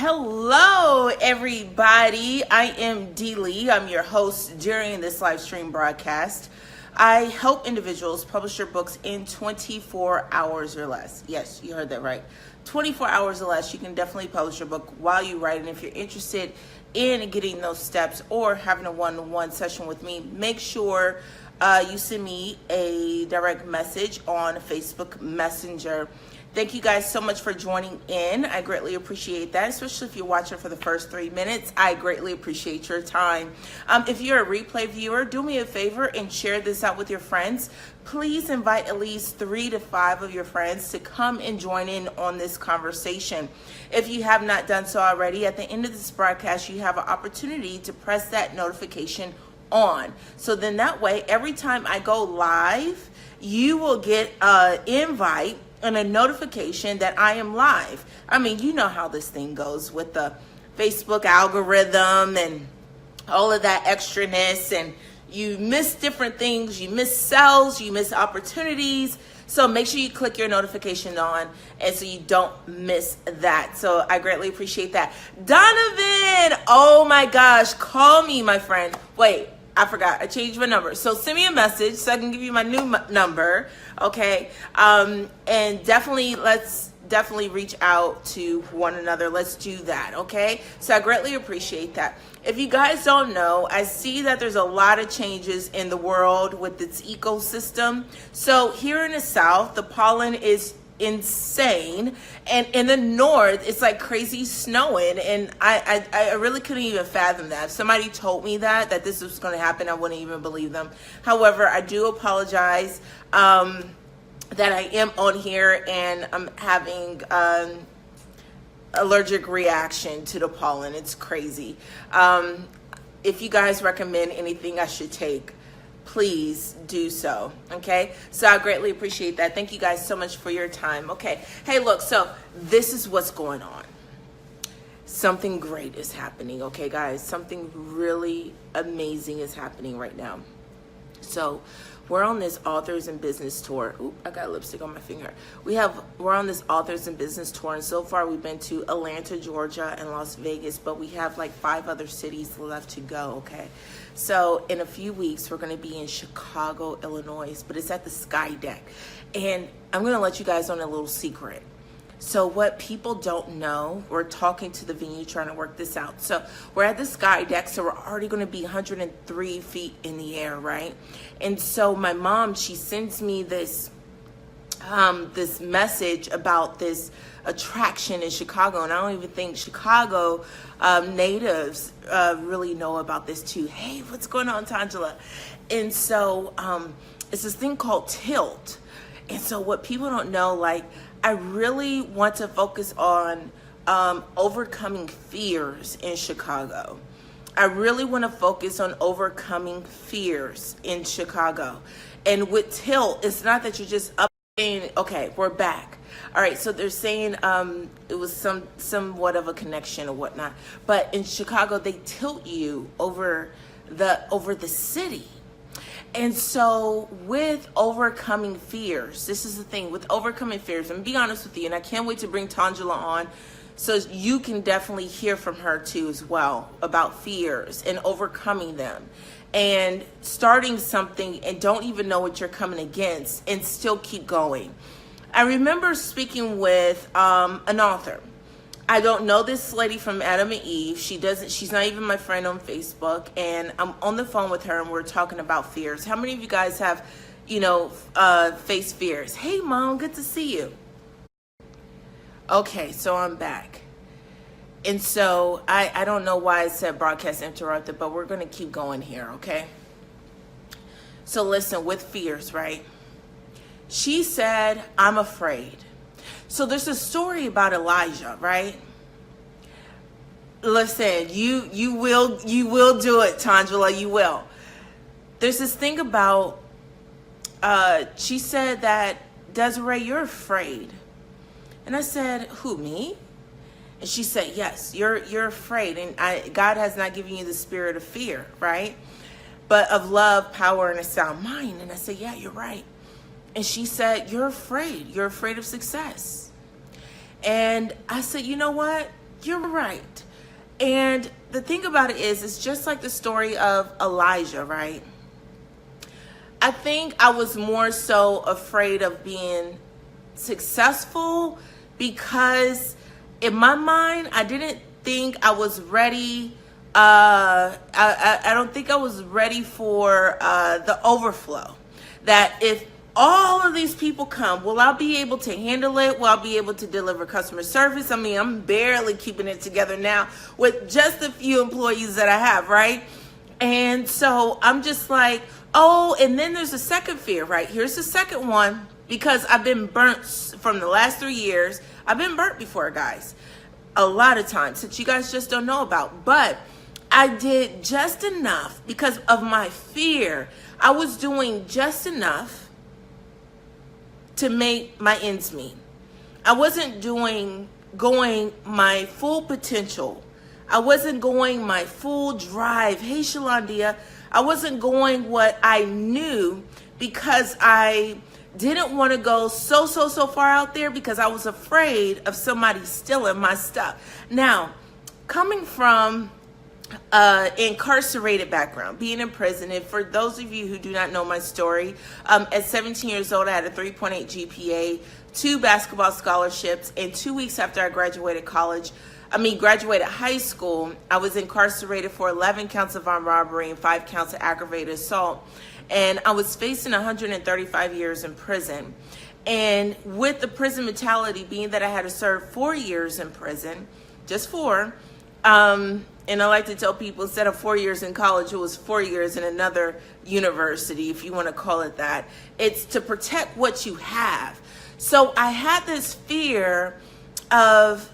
Hello, everybody. I am Dee Lee. I'm your host during this live stream broadcast. I help individuals publish their books in 24 hours or less. Yes, you heard that right. 24 hours or less. You can definitely publish your book while you write. And if you're interested in getting those steps or having a one-on-one session with me, make sure you send me a direct message on Facebook Messenger. Thank you guys so much for joining in. I greatly appreciate that, especially if you're watching for the first 3 minutes. I greatly appreciate your time. If you're a replay viewer, do me a favor and share this out with your friends. Please invite at least 3 to 5 of your friends to come and join in on this conversation. If you have not done so already, at the end of this broadcast, you have an opportunity to press that notification on. So then that way, every time I go live, you will get an invite and a notification that I am live. I mean, you know how this thing goes with the Facebook algorithm and all of that extraness, and you miss different things, you miss sales, you miss opportunities. So make sure you click your notification on and so you don't miss that. So I greatly appreciate that. Donovan, oh my gosh, call me, my friend. Wait, I forgot. I changed my number. So send me a message so I can give you my new number. Okay. And let's definitely reach out to one another. Let's do that. Okay. So I greatly appreciate that. If you guys don't know, I see that there's a lot of changes in the world with its ecosystem. So here in the South, the pollen is insane, and in the north it's like crazy snowing, and I really couldn't even fathom that. If somebody told me that this was going to happen, I wouldn't even believe them. However, I do apologize that I am on here and I'm having allergic reaction to the pollen. It's crazy. If you guys recommend anything I should take, please do so. Okay, so I greatly appreciate that. Thank you guys so much for your time. Okay, hey, look, so this is what's going on. Something great is happening. Okay, guys, something really amazing is happening right now. So we're on this authors and business tour. Ooh, I got lipstick on my finger. We're on this authors and business tour, and so far we've been to Atlanta, Georgia, and Las Vegas, but we have like 5 other cities left to go. Okay, so in a few weeks we're going to be in Chicago, Illinois, but it's at the Sky Deck, and I'm going to let you guys on a little secret. So what people don't know, we're talking to the venue trying to work this out. So we're at the Sky Deck, so we're already going to be 103 feet in the air, right? And so my mom, she sends me this this message about this attraction in Chicago, and I don't even think Chicago natives really know about this too. Hey, what's going on, Tongela? And so it's this thing called Tilt. And so what people don't know, like, I really want to focus on overcoming fears in Chicago. I really want to focus on overcoming fears in Chicago. And with Tilt, it's not that you're just up and, okay, we're back. All right, so they're saying it was somewhat of a connection or whatnot. But in Chicago, they tilt you over the city. And so with overcoming fears, this is the thing with overcoming fears, and be honest with you, and I can't wait to bring Tongela on so you can definitely hear from her too as well about fears and overcoming them and starting something and don't even know what you're coming against and still keep going. I remember speaking with an author. I don't know this lady from Adam and Eve. She's not even my friend on Facebook. And I'm on the phone with her and we're talking about fears. How many of you guys have, faced fears? Hey, Mom, good to see you. Okay, so I'm back. And so I don't know why it said broadcast interrupted, but we're going to keep going here, okay? So listen, with fears, right? She said, I'm afraid. So there's a story about Elijah, right? Listen, you will do it, Tongela, you will. There's this thing about, she said that, Desiree, you're afraid. And I said, who, me? And she said, yes, you're afraid. And God has not given you the spirit of fear, right? But of love, power, and a sound mind. And I said, yeah, you're right. And she said, you're afraid. You're afraid of success. And I said, you know what? you're right. And the thing about it is, it's just like the story of Elijah, right? I think I was more so afraid of being successful because in my mind, I didn't think I was ready. I don't think I was ready for the overflow. That if all of these people come, will I be able to handle it? Will I be able to deliver customer service? I mean, I'm barely keeping it together now with just a few employees that I have, right? And so I'm just like, oh, and then there's a second fear, right? Here's the second one, because I've been burnt from the last 3 years. I've been burnt before, guys, a lot of times that you guys just don't know about. But I did just enough because of my fear. I was doing just enough to make my ends meet. I wasn't going my full potential. I wasn't going my full drive. Hey, Shalandia. I wasn't going what I knew because I didn't want to go so far out there because I was afraid of somebody stealing my stuff. Now, coming from incarcerated background, being in prison, and for those of you who do not know my story, at 17 years old, I had a 3.8 GPA, 2 basketball scholarships, and 2 weeks after I graduated high school, I was incarcerated for 11 counts of armed robbery and 5 counts of aggravated assault. And I was facing 135 years in prison. And with the prison mentality being that I had to serve 4 years in prison, just 4, and I like to tell people instead of 4 years in college, it was 4 years in another university, if you want to call it that. It's to protect what you have. So I had this fear of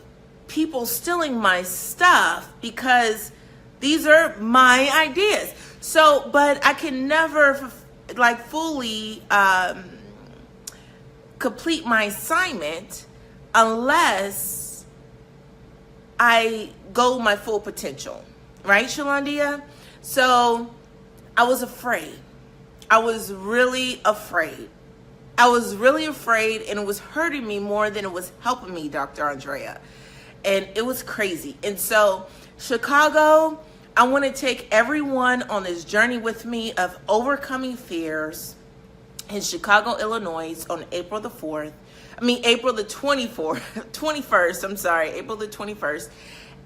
people stealing my stuff because these are my ideas. So, but I can never fully complete my assignment unless I go my full potential, right, Shalandia? So I was afraid. I was really afraid. And it was hurting me more than it was helping me, Dr. Andrea. And it was crazy. And so Chicago, I want to take everyone on this journey with me of overcoming fears in Chicago, Illinois on April the 21st.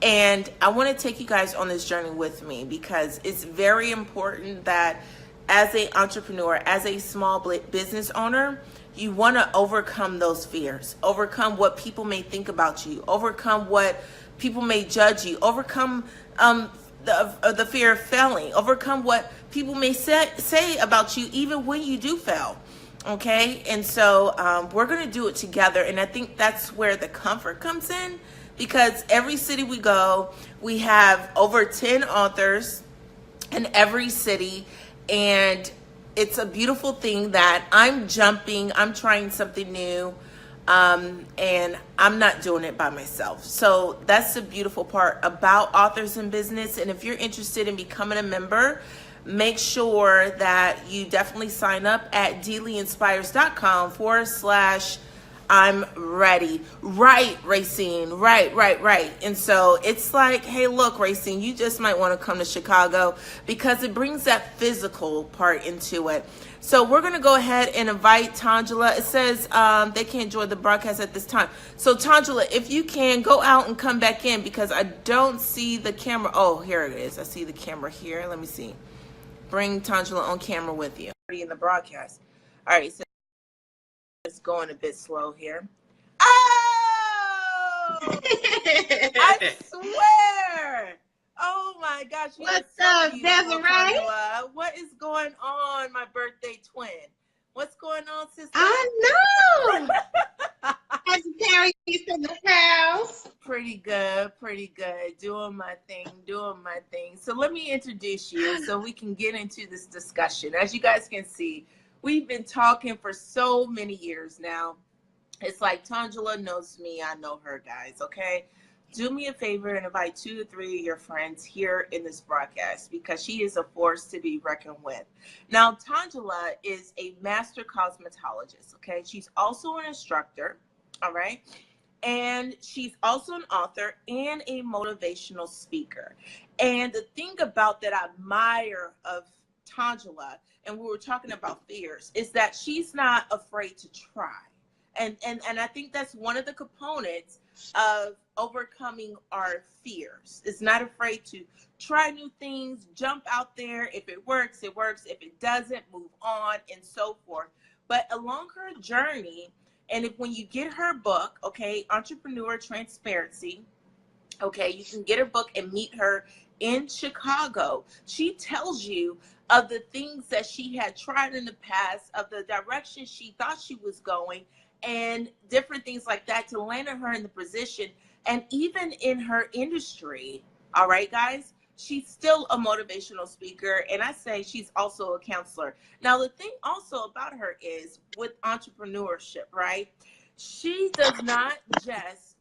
And I want to take you guys on this journey with me because it's very important that as an entrepreneur, as a small business owner, you want to overcome those fears, overcome what people may think about you, overcome what people may judge you, overcome the fear of failing, overcome what people may say about you even when you do fail. Okay, and so we're going to do it together, and I think that's where the comfort comes in, because every city we go, we have over 10 authors in every city, and it's a beautiful thing that I'm trying something new, and I'm not doing it by myself. So that's the beautiful part about Authors in Business. And if you're interested in becoming a member, make sure that you definitely sign up at deelyinspires.com/I'm ready. Right, Racine. Right. And so it's like, hey, look, Racine, you just might want to come to Chicago because it brings that physical part into it. So we're going to go ahead and invite Tongela. It says they can't join the broadcast at this time. So Tongela, if you can, go out and come back in because I don't see the camera. Oh, here it is. I see the camera here. Let me see. Bring Tongela on camera with you. In the broadcast. All right, so it's going a bit slow here. Oh! I swear! Oh my gosh! What's up, Desiree? What is going on, my birthday twin? What's going on, sister? I know. Had to carry you to the house. Pretty good. Doing my thing. So let me introduce you so we can get into this discussion. As you guys can see, we've been talking for so many years now. It's like Tongela knows me, I know her, guys, okay? Do me a favor and invite 2 to 3 of your friends here in this broadcast because she is a force to be reckoned with. Now, Tongela is a master cosmetologist, okay? She's also an instructor, all right? And she's also an author and a motivational speaker. And the thing about that I admire of Tongela, and we were talking about fears, is that she's not afraid to try. And I think that's one of the components of overcoming our fears. Is not afraid to try new things, jump out there. If it works, it works. If it doesn't, move on, and so forth. But along her journey, and if when you get her book, okay, Entrepreneur Transparency, okay, you can get her book and meet her in Chicago. She tells you of the things that she had tried in the past, of the direction she thought she was going, and different things like that to land her in the position. And even in her industry, all right, guys, she's still a motivational speaker. And I say she's also a counselor. Now, the thing also about her is with entrepreneurship, right? She does not just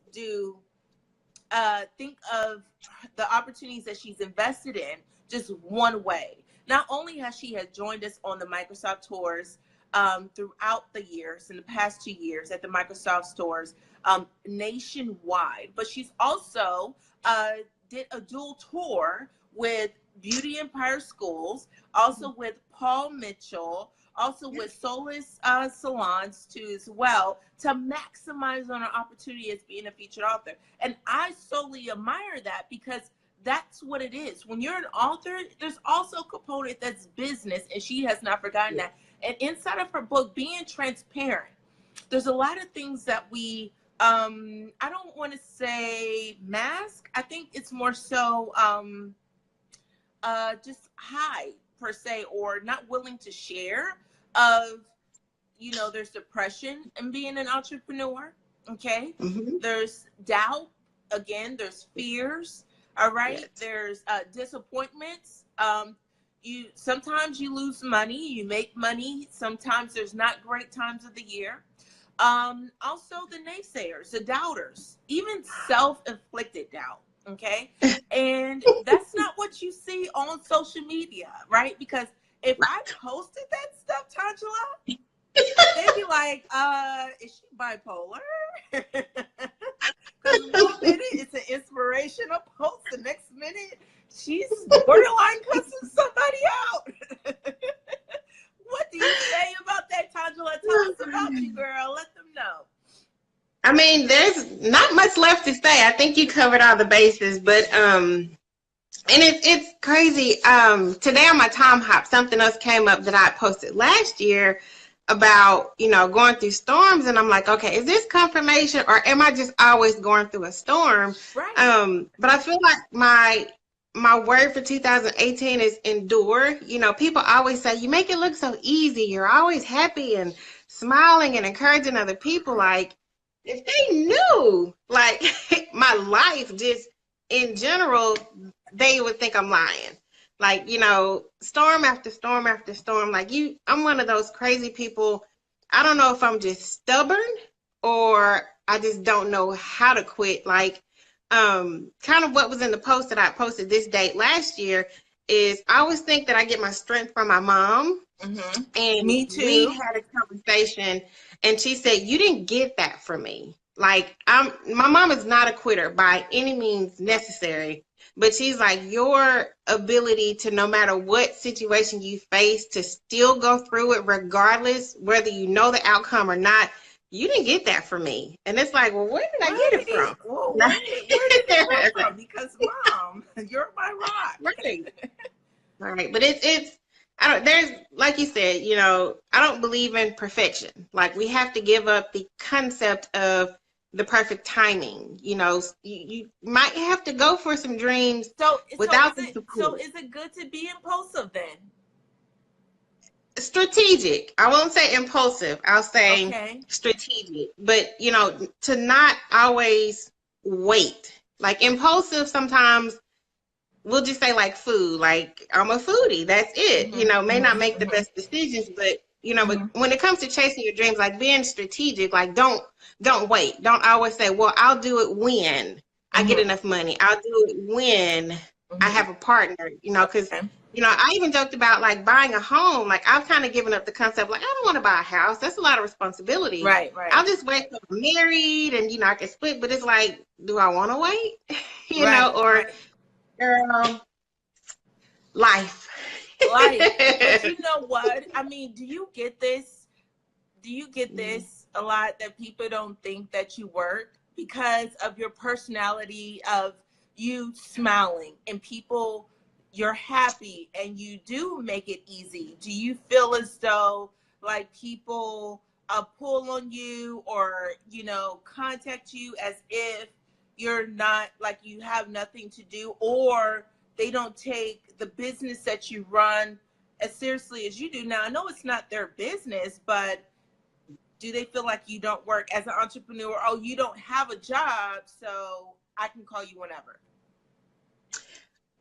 think of the opportunities that she's invested in just one way. Not only has she joined us on the Microsoft tours throughout the years, in the past 2 years at the Microsoft stores nationwide, but she's also did a dual tour with Beauty Empire Schools, also with Paul Mitchell, also with Solace Salons too as well, to maximize on our opportunity as being a featured author. And I solely admire that, because that's what it is. When you're an author, there's also a component that's business, and she has not forgotten that. And inside of her book, being transparent, there's a lot of things that we, I don't want to say mask. I think it's more so just hide per se, or not willing to share of, you know, there's depression in being an entrepreneur. Okay. There's doubt. Again, there's fears. All right. Yes. There's disappointments. Sometimes you lose money, you make money. Sometimes there's not great times of the year. Also the naysayers, the doubters, even self-inflicted doubt. Okay. And that's not what you see on social media, right? Because if I posted that stuff, Tongela, they'd be like, is she bipolar? Because 1 minute it's an inspirational post, the next minute she's borderline cussing somebody out. What do you say about that, Tongela? Tell us about you, girl. Let them know. I mean, there's not much left to say. I think you covered all the bases, but and it's crazy. Today on my time hop, something else came up that I posted last year about, you know, going through storms, and I'm like, okay, is this confirmation, or am I just always going through a storm? Right. But I feel like my word for 2018 is endure. You know, people always say you make it look so easy. You're always happy and smiling and encouraging other people. Like, if they knew, like, my life just in general, they would think I'm lying. Like, you know, storm after storm after storm. Like, I'm one of those crazy people. I don't know if I'm just stubborn or I just don't know how to quit. Like, kind of what was in the post that I posted this date last year is I always think that I get my strength from my mom. Mm-hmm. And me too. We had a conversation, and she said, you didn't get that from me. Like, my mom is not a quitter by any means necessary, but she's like, your ability to, no matter what situation you face, to still go through it regardless, whether you know the outcome or not, you didn't get that from me. And it's like, well, where did I get it from? Well, where did it come from? Because Mom, you're my rock. Right. Right. But there's, like you said, you know, I don't believe in perfection. Like, we have to give up the concept of the perfect timing. You know, you might have to go for some dreams without the support. So is it good to be impulsive then? Strategic. I won't say impulsive. I'll say strategic. But, you know, to not always wait. Like, impulsive sometimes, we'll just say, like, food. Like, I'm a foodie. That's it. You know, may not make the best decisions, but, you know, but when it comes to chasing your dreams, like, being strategic, like, don't wait. Don't always say, well, I'll do it when I get enough money. I'll do it when I have a partner, you know, because I even joked about like buying a home. Like I've kind of given up the concept. Like I don't want to buy a house. That's a lot of responsibility. Right, I'll right, just wait till I'm married and I can split. But it's like, do I want to wait? right, Or right. girl, life. Life. But you know what? I mean, do you get this? Do you get this a lot, that people don't think that you work because of your personality, of you smiling and people, you're happy and you do make it easy? Do you feel as though like people pull on you, or contact you as if you're not, like you have nothing to do, or they don't take the business that you run as seriously as you do? Now I know it's not their business, but do they feel like you don't work as an entrepreneur? Oh, you don't have a job, so I can call you whenever.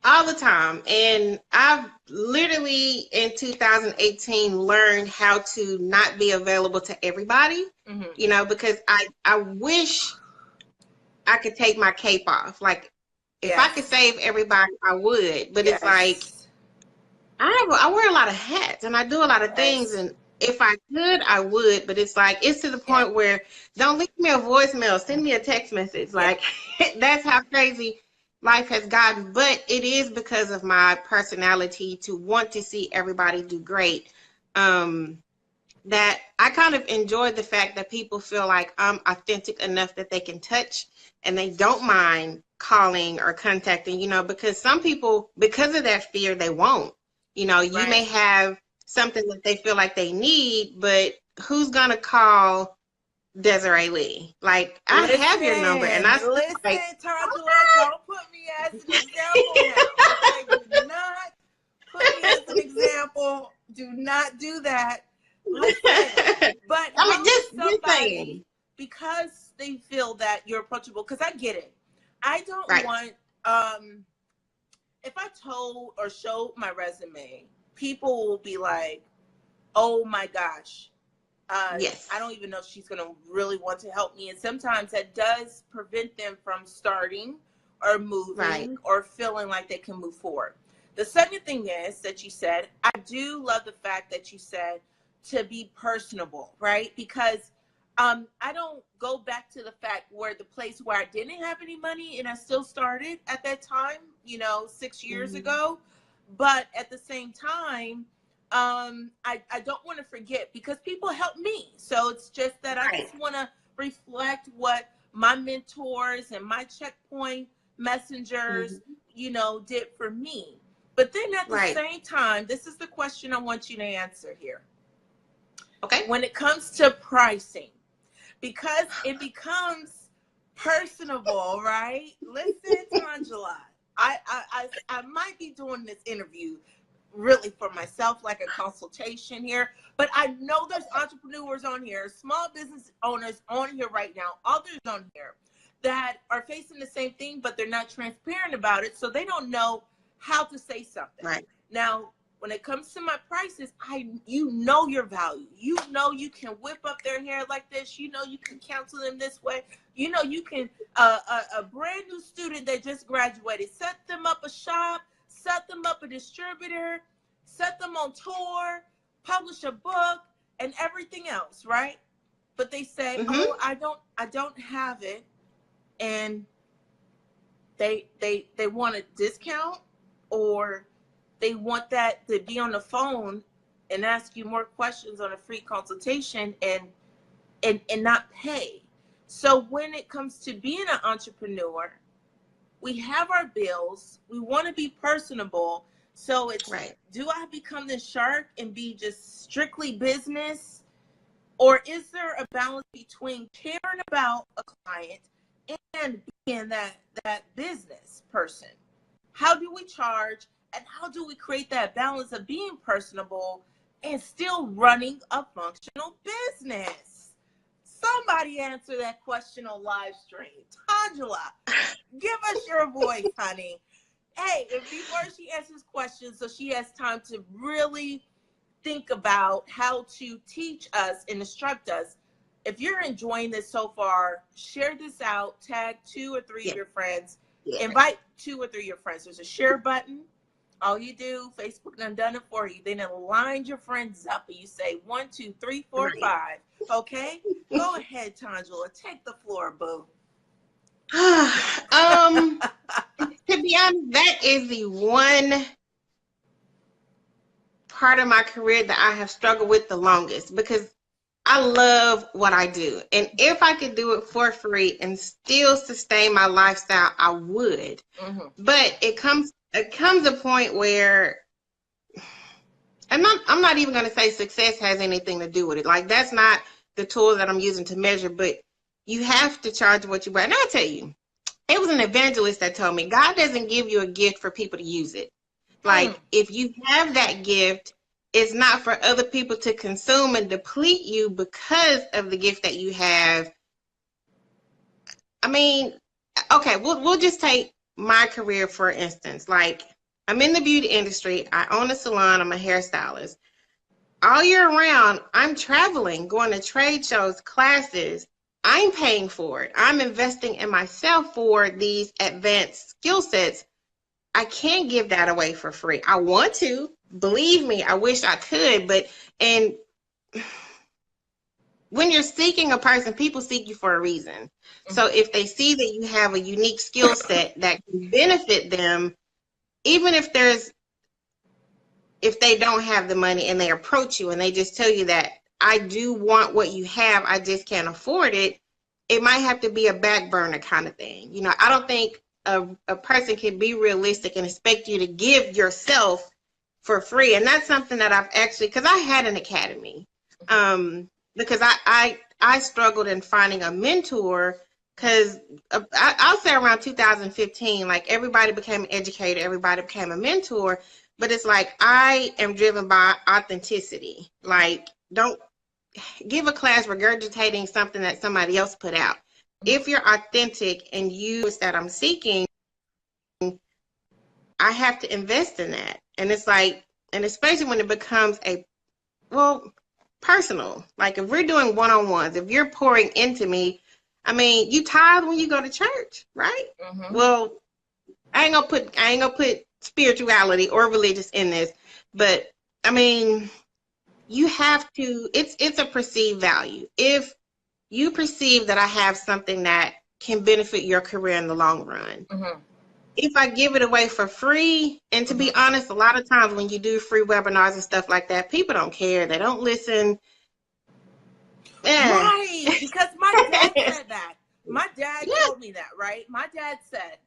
All the time. And I've literally in 2018 learned how to not be available to everybody, because I wish I could take my cape off. Like if I could Yes. save everybody, I would. But it's like Yes. I wear a lot of hats and I do a lot of things, Yes. and if I could, I would. But it's like it's to the Yes. point where don't leave me a voicemail, send me a text message. Yes. Like that's how crazy life has gotten. But it is because of my personality to want to see everybody do great. That I kind of enjoyed the fact that people feel like I'm authentic enough that they can touch and they don't mind calling or contacting, because some people, because of that fear, they won't. You may Right. have something that they feel like they need, but who's going to call Desiree Lee? Like, I have your number and I still like, Tongela, don't put me as an example now. Okay, do not put me as an example. Do not do that. Listen, but I mean, how just does somebody, saying. because they feel that you're approachable, because I get it. I don't Right. want, if I told or showed my resume, people will be like, oh my gosh, Yes. I don't even know if she's going to really want to help me. And sometimes that does prevent them from starting or moving, Right. or feeling like they can move forward. The second thing is that you said, I do love the fact that you said to be personable, right? Because I don't go back to the fact where the place where I didn't have any money and I still started at that time, 6 years ago. But at the same time, I don't want to forget, because people help me. So it's just that I Right. just want to reflect what my mentors and my checkpoint messengers, did for me. But then at the Right. same time, this is the question I want you to answer here. Okay. When it comes to pricing, because it becomes personable, right? Listen, Tongela, I might be doing this interview really for myself, like a consultation here, but I know there's entrepreneurs on here, small business owners on here right now, others on here that are facing the same thing, but they're not transparent about it, so they don't know how to say something. Right. Now, when it comes to my prices, you know your value. You know you can whip up their hair like this. You know you can counsel them this way. You know you can, a brand new student that just graduated, set them up a shop, set them up a distributor, set them on tour, publish a book, and everything else, right? But they say, oh, I don't have it. And they want a discount, or they want that to be on the phone and ask you more questions on a free consultation and not pay. So when it comes to being an entrepreneur, we have our bills. We want to be personable. So it's, Right. do I become the shark and be just strictly business? Or is there a balance between caring about a client and being that business person? How do we charge, and how do we create that balance of being personable and still running a functional business? Somebody answer that question on live stream. Tongela, give us your voice, honey. Hey, if before she answers questions, so she has time to really think about how to teach us and instruct us. If you're enjoying this so far, share this out, tag 2 or 3 of your friends, Yeah. invite 2 or 3 of your friends. There's a share button All you do, Facebook done it for you. They done lined your friends up and you say 1, 2, 3, 4, Right. 5. Okay? Go ahead, Tongela. Take the floor, boo. To be honest, that is the one part of my career that I have struggled with the longest, because I love what I do. And if I could do it for free and still sustain my lifestyle, I would. Mm-hmm. But it comes a point where, and I'm not even going to say success has anything to do with it. Like, that's not the tool that I'm using to measure, but you have to charge what you bring. And I'll tell you, it was an evangelist that told me God doesn't give you a gift for people to use it. Like, if you have that gift, it's not for other people to consume and deplete you because of the gift that you have. I mean, okay, we'll just take my career for instance. Like, I'm in the beauty industry. I own a salon. I'm a hairstylist. All year round, I'm traveling, going to trade shows, classes. I'm paying for it. I'm investing in myself for these advanced skill sets. I can't give that away for free. I want to. Believe me, I wish I could, but and when you're seeking a person, people seek you for a reason. So if they see that you have a unique skill set that can benefit them, even if they don't have the money and they approach you and they just tell you that I do want what you have, I just can't afford it, it might have to be a back burner kind of thing. You know, I don't think a person can be realistic and expect you to give yourself for free. And that's something that I've actually, because I had an academy, because I struggled in finding a mentor, because I'll say around 2015, like, everybody became an educator, everybody became a mentor. But it's like, I am driven by authenticity. Like, don't give a class regurgitating something that somebody else put out. If you're authentic and you that I'm seeking, I have to invest in that. And it's like, and especially when it becomes personal. Like, if we're doing one-on-ones, if you're pouring into me, I mean, you tithe when you go to church, right? Mm-hmm. Well, I ain't gonna put spirituality or religious in this, but I mean, you have to, it's a perceived value. If you perceive that I have something that can benefit your career in the long run, Mm-hmm. if I give it away for free, and to be honest, a lot of times when you do free webinars and stuff like that, people don't care, they don't listen. Right, because my dad said that. My dad Yeah. told me that, right? My dad said,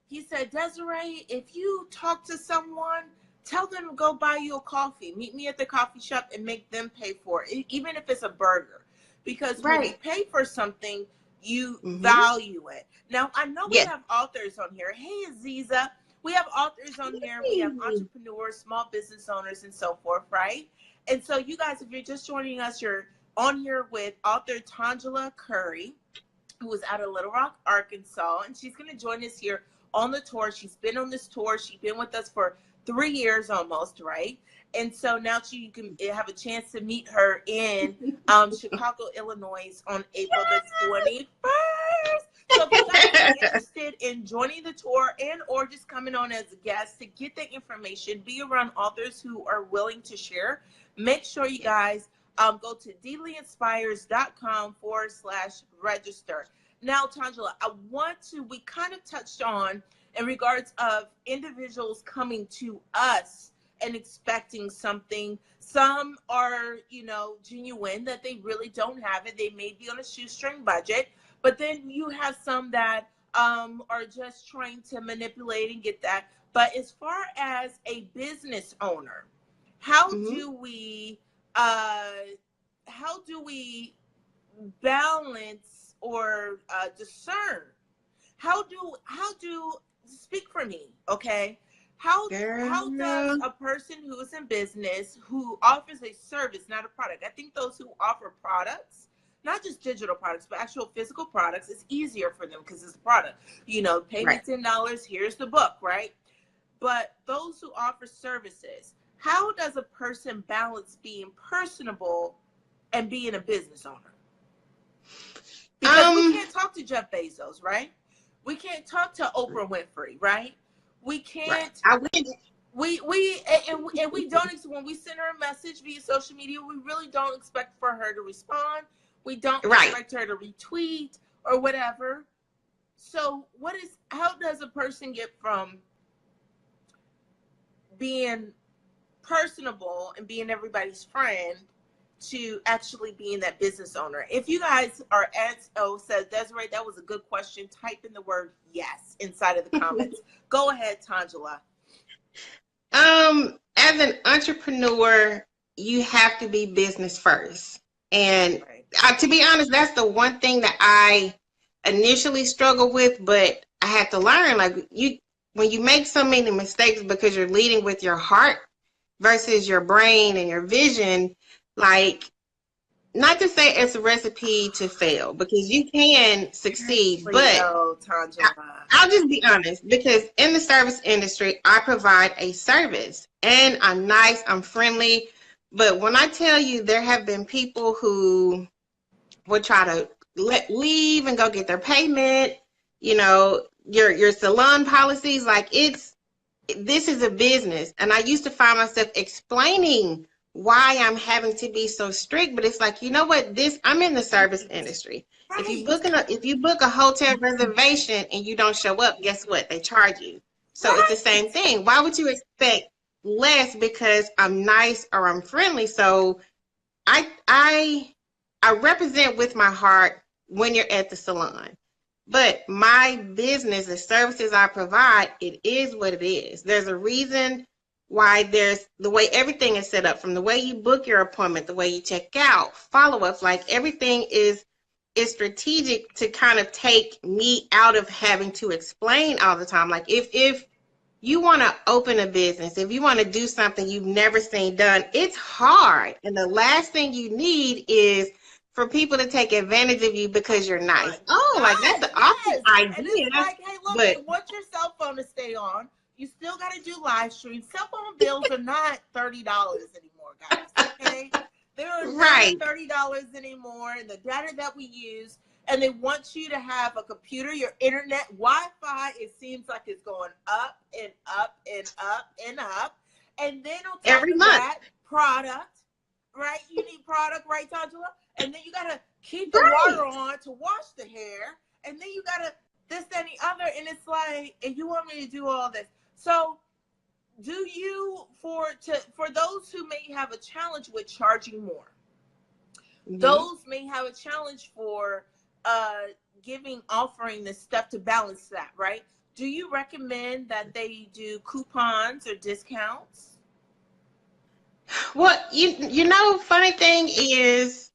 he said, Desiree, if you talk to someone, tell them to go buy you a coffee. Meet me at the coffee shop and make them pay for it, even if it's a burger. Because when you Right. pay for something, you Mm-hmm. value it. Now, I know we Yes. have authors on here. Hey, Aziza. We have authors on here. We have entrepreneurs, small business owners, and so forth, right? And so, you guys, if you're just joining us, you're on here with author Tongela Curry, who is out of Little Rock, Arkansas, and she's going to join us here on the tour. She's been on this tour. She's been with us for 3 years almost, right? And so now you can have a chance to meet her in Chicago, Illinois on April the 21st. So if you guys are interested in joining the tour and or just coming on as a guest to get the information, be around authors who are willing to share, make sure you guys go to deelyinspires.com/register. Now, Tongela, we kind of touched on in regards of individuals coming to us and expecting something. Some are, genuine that they really don't have it. They may be on a shoestring budget, but then you have some that are just trying to manipulate and get that. But as far as a business owner, how do we balance or discern? How do speak for me, okay? How does a person who is in business who offers a service, not a product? I think those who offer products, not just digital products, but actual physical products, it's easier for them because it's a product. Pay me $10, here's the book, right? But those who offer services, how does a person balance being personable and being a business owner? Because we can't talk to Jeff Bezos, right? We can't talk to Oprah Winfrey, right? We can't. Right. And we don't when we send her a message via social media, we really don't expect for her to respond. We don't Right. expect her to retweet or whatever. So how does a person get from being personable and being everybody's friend to actually being that business owner? If you guys are says Desiree, that was a good question, type in the word yes inside of the comments. Go ahead, Tongela. As an entrepreneur, you have to be business first. And to be honest, that's the one thing that I initially struggled with, but I had to learn, like, when you make so many mistakes because you're leading with your heart versus your brain and your vision, like, not to say it's a recipe to fail, because you can succeed, but I'll just be honest, because in the service industry, I provide a service and I'm nice, I'm friendly. But when I tell you, there have been people who would try to leave and go get their payment, your salon policies, like, this is a business. And I used to find myself explaining why I'm having to be so strict, but it's like, you know what, I'm in the service industry. Right. If you book a hotel reservation and you don't show up, guess what? They charge you. So It's the same thing. Why would you expect less because I'm nice or I'm friendly? So I represent with my heart when you're at the salon. But my business, the services I provide, it is what it is. There's a reason why there's the way everything is set up, from the way you book your appointment, the way you check out, follow-ups, like, everything is strategic to kind of take me out of having to explain all the time. Like, if you want to open a business, if you want to do something you've never seen done, it's hard. And the last thing you need is for people to take advantage of you because you're nice. Like, that's the awesome idea. And it's like, hey, look, you want your cell phone to stay on. You still got to do live streams. Cell phone bills are not $30 anymore, guys. Okay? They're not $30 anymore. And the data that we use, and they want you to have a computer, your internet, Wi-Fi, it seems like it's going up and up and up and up. And then on top of that, product, right? You need product, right, Tongela? And then you got to keep the water on to wash the hair. And then you got to this, that, and the other. And it's like, and you want me to do all this. So do you, for those who may have a challenge with charging more, those may have a challenge for offering this stuff to balance that, right? Do you recommend that they do coupons or discounts? Well, funny thing is,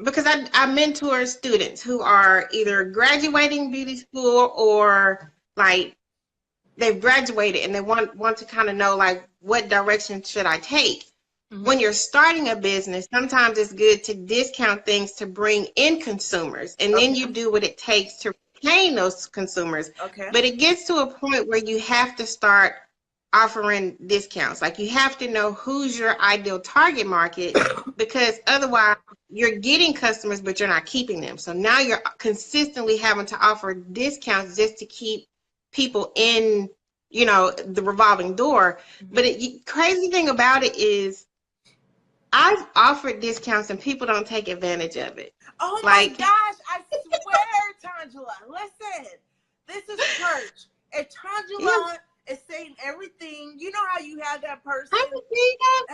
because I mentor students who are either graduating beauty school or, like, they've graduated and they want to kind of know, like, what direction should I take? When you're starting a business, sometimes it's good to discount things to bring in consumers, and then you do what it takes to retain those consumers. But it gets to a point where you have to start offering discounts. Like, you have to know who's your ideal target market, because otherwise you're getting customers, but you're not keeping them. So now you're consistently having to offer discounts just to keep people in, the revolving door. But crazy thing about it is, I've offered discounts and people don't take advantage of it. Oh my gosh, I swear, Tongela, listen, this is church. And Tongela is saying everything. You know how you have that person?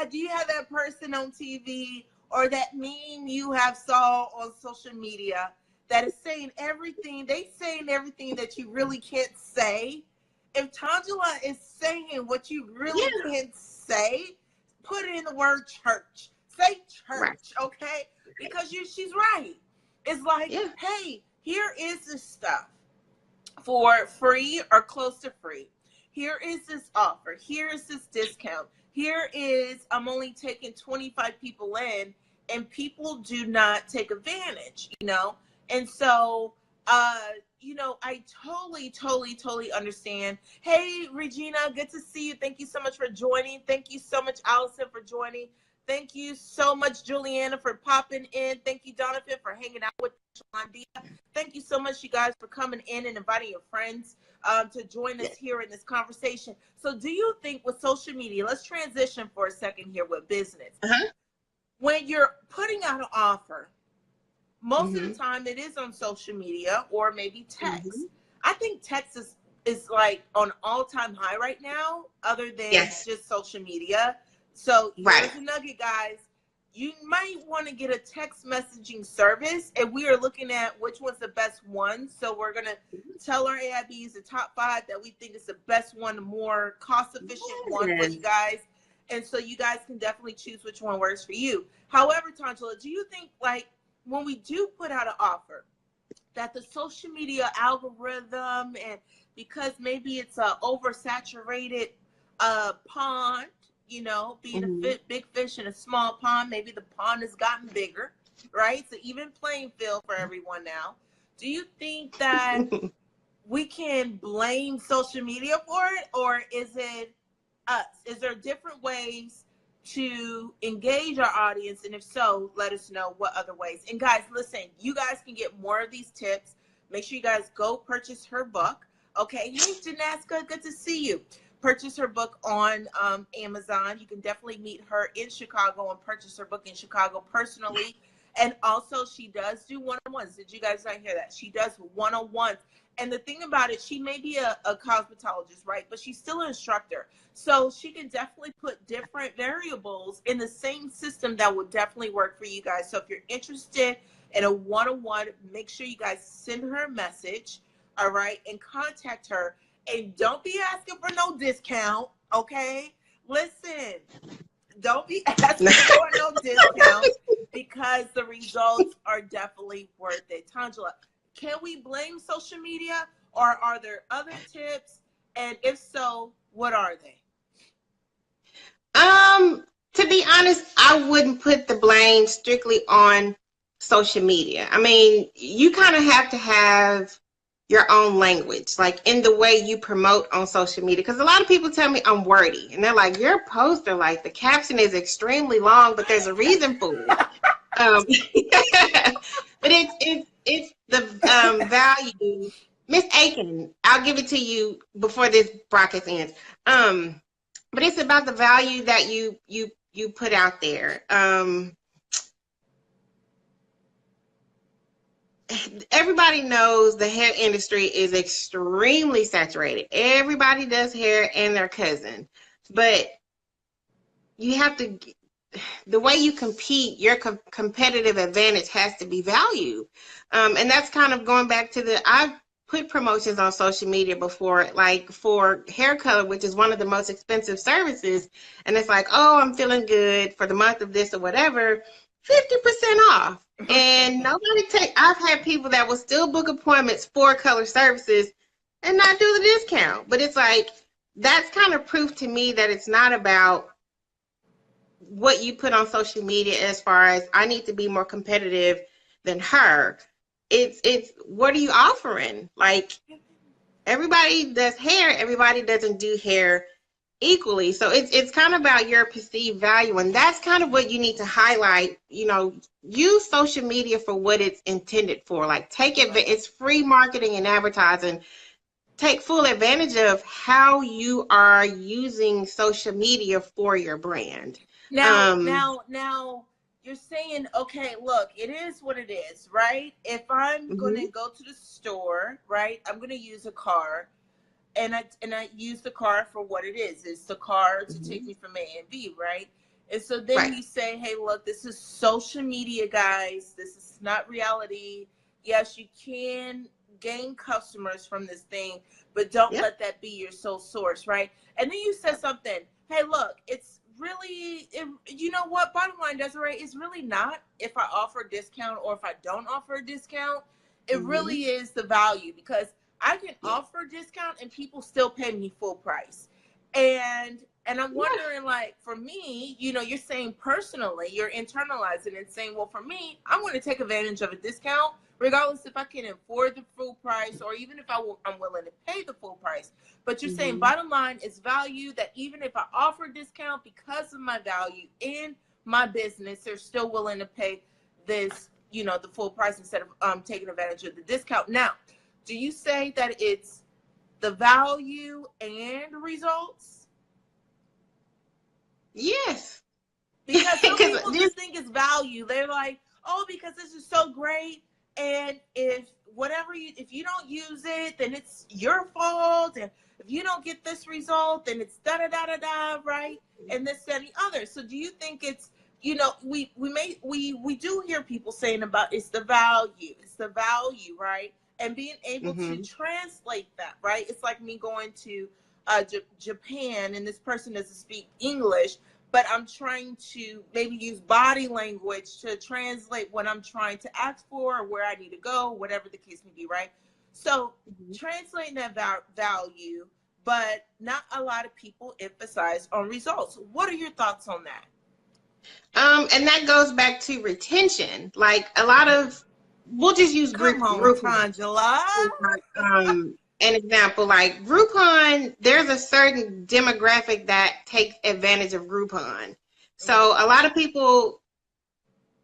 Do you have that person on TV or that meme you have saw on social media that is saying everything? They saying everything that you really can't say. If Tongela is saying what you really can't say, put in the word church. Say church, okay? Because she's right. It's like, hey, here is this stuff for free or close to free. Here is this offer. Here is this discount. Here is, I'm only taking 25 people in, and people do not take advantage, And so, I totally understand. Hey, Regina, good to see you. Thank you so much for joining. Thank you so much, Allison, for joining. Thank you so much, Juliana, for popping in. Thank you, Donovan, for hanging out with Shalondia. Thank you so much, you guys, for coming in and inviting your friends to join us here in this conversation. So do you think with social media, let's transition for a second here with business. When you're putting out an offer, most of the time it is on social media or maybe text. I think text is like on all-time high right now, other than just social media. So here's a nugget, guys. You might want to get a text messaging service, and we are looking at which one's the best one. So we're going to tell our AIBs the top 5 that we think is the best one, the more cost-efficient one for you guys. And so you guys can definitely choose which one works for you. However, Tongela, do you think, like, when we do put out an offer, that the social media algorithm, and because maybe it's a oversaturated pond, you know, being a big fish in a small pond, maybe the pond has gotten bigger, right? It's an even playing field for everyone now. Do you think that we can blame social media for it, or is it us? Is there different ways to engage our audience? And if so, let us know what other ways. And guys, listen, you guys can get more of these tips. Make sure you guys go purchase her book. Okay. Hey, Janaska, good to see you. Purchase her book on Amazon. You can definitely meet her in Chicago and purchase her book in Chicago personally. And also, she does do one-on-ones. Did you guys not hear that? She does one-on-ones. And the thing about it, she may be a cosmetologist, right? But she's still an instructor. So she can definitely put different variables in the same system that would definitely work for you guys. So if you're interested in a one-on-one, make sure you guys send her a message, all right, and contact her. And don't be asking for no discount, okay? Listen, don't be asking for no discount, because the results are definitely worth it. Tongela, can we blame social media, or are there other tips? And if so, what are they? To be honest, I wouldn't put the blame strictly on social media. I mean, you kind of have to have your own language, like in the way you promote on social media. Because a lot of people tell me I'm wordy, and they're like, your poster, like the caption is extremely long, but there's a reason for it. But it's the value. Miss Aiken, I'll give it to you before this broadcast ends. But it's about the value that you put out there. Everybody knows the hair industry is extremely saturated. Everybody does hair and their cousin. But you have to, the way you compete, your competitive advantage has to be value. And that's kind of going back to I've put promotions on social media before, like for hair color, which is one of the most expensive services. And it's like, oh, I'm feeling good for the month of this or whatever, 50% off. And I've had people that will still book appointments for color services and not do the discount. But it's like, that's kind of proof to me that it's not about what you put on social media as far as I need to be more competitive than her. It's what are you offering? Like, everybody does hair, everybody doesn't do hair equally. So it's kind of about your perceived value, and that's kind of what you need to highlight. You know, use social media for what it's intended for. Like, take it. It's free marketing and advertising. Take full advantage of how you are using social media for your brand. Now, you're saying, okay, look, it is what it is, right? If I'm going to go to the store, right, I'm going to use a car, and I use the car for what it is. It's the car to take me from A and B, right? And so then you say, hey, look, this is social media, guys. This is not reality. Yes, you can gain customers from this thing, but don't let that be your sole source, right? And then you said something, hey, look, it's really, you know what, bottom line, Desiree, it's really not if I offer a discount or if I don't offer a discount. It really is the value, because I can offer a discount and people still pay me full price. And I'm wondering, like, for me, you know, you're saying personally, you're internalizing and saying, well, for me, I'm going to take advantage of a discount, regardless if I can afford the full price or even if I'm willing to pay the full price. But you're saying bottom line is value, that even if I offer a discount because of my value in my business, they're still willing to pay this, you know, the full price instead of taking advantage of the discount. Now, do you say that it's the value and results? Yes. Because some Because people just think it's value. They're like, oh, because this is so great, and if you don't use it, then it's your fault, and if you don't get this result, then it's da da da da da, right? And this, that, and the other. So do you think it's, you know, we do hear people saying about it's the value, right? And being able to translate that, right? It's like me going to Japan, and this person doesn't speak English, but I'm trying to maybe use body language to translate what I'm trying to ask for or where I need to go, whatever the case may be, right? So translating that value, but not a lot of people emphasize on results. What are your thoughts on that? And that goes back to retention. Like a lot of, we'll just use Come on, Groupon. Tongela. An example, like Groupon, there's a certain demographic that takes advantage of Groupon. So a lot of people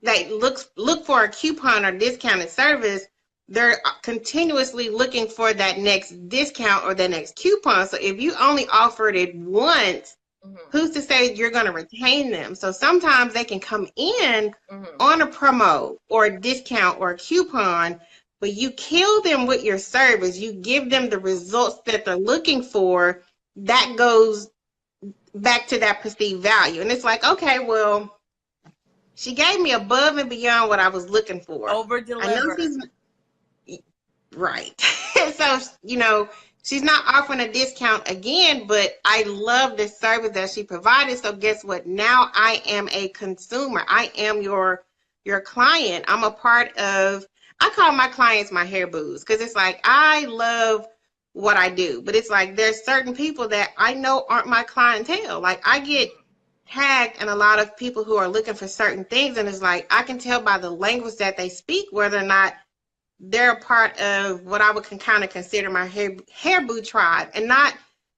that look for a coupon or discounted service, they're continuously looking for that next discount or the next coupon. So if you only offered it once, who's to say you're going to retain them? So sometimes they can come in on a promo or a discount or a coupon, but you kill them with your service. You give them the results that they're looking for. That goes back to that perceived value. And it's like, okay, well, she gave me above and beyond what I was looking for. Over deliver. Right. So, you know, she's not offering a discount again, but I love the service that she provided. So guess what? Now I am a consumer. I am your client. I'm a part of, I call my clients my hair boos, because it's like, I love what I do, but it's like there's certain people that I know aren't my clientele. Like I get tagged and a lot of people who are looking for certain things, and it's like I can tell by the language that they speak whether or not they're a part of what I would kind of consider my hair boo tribe, and not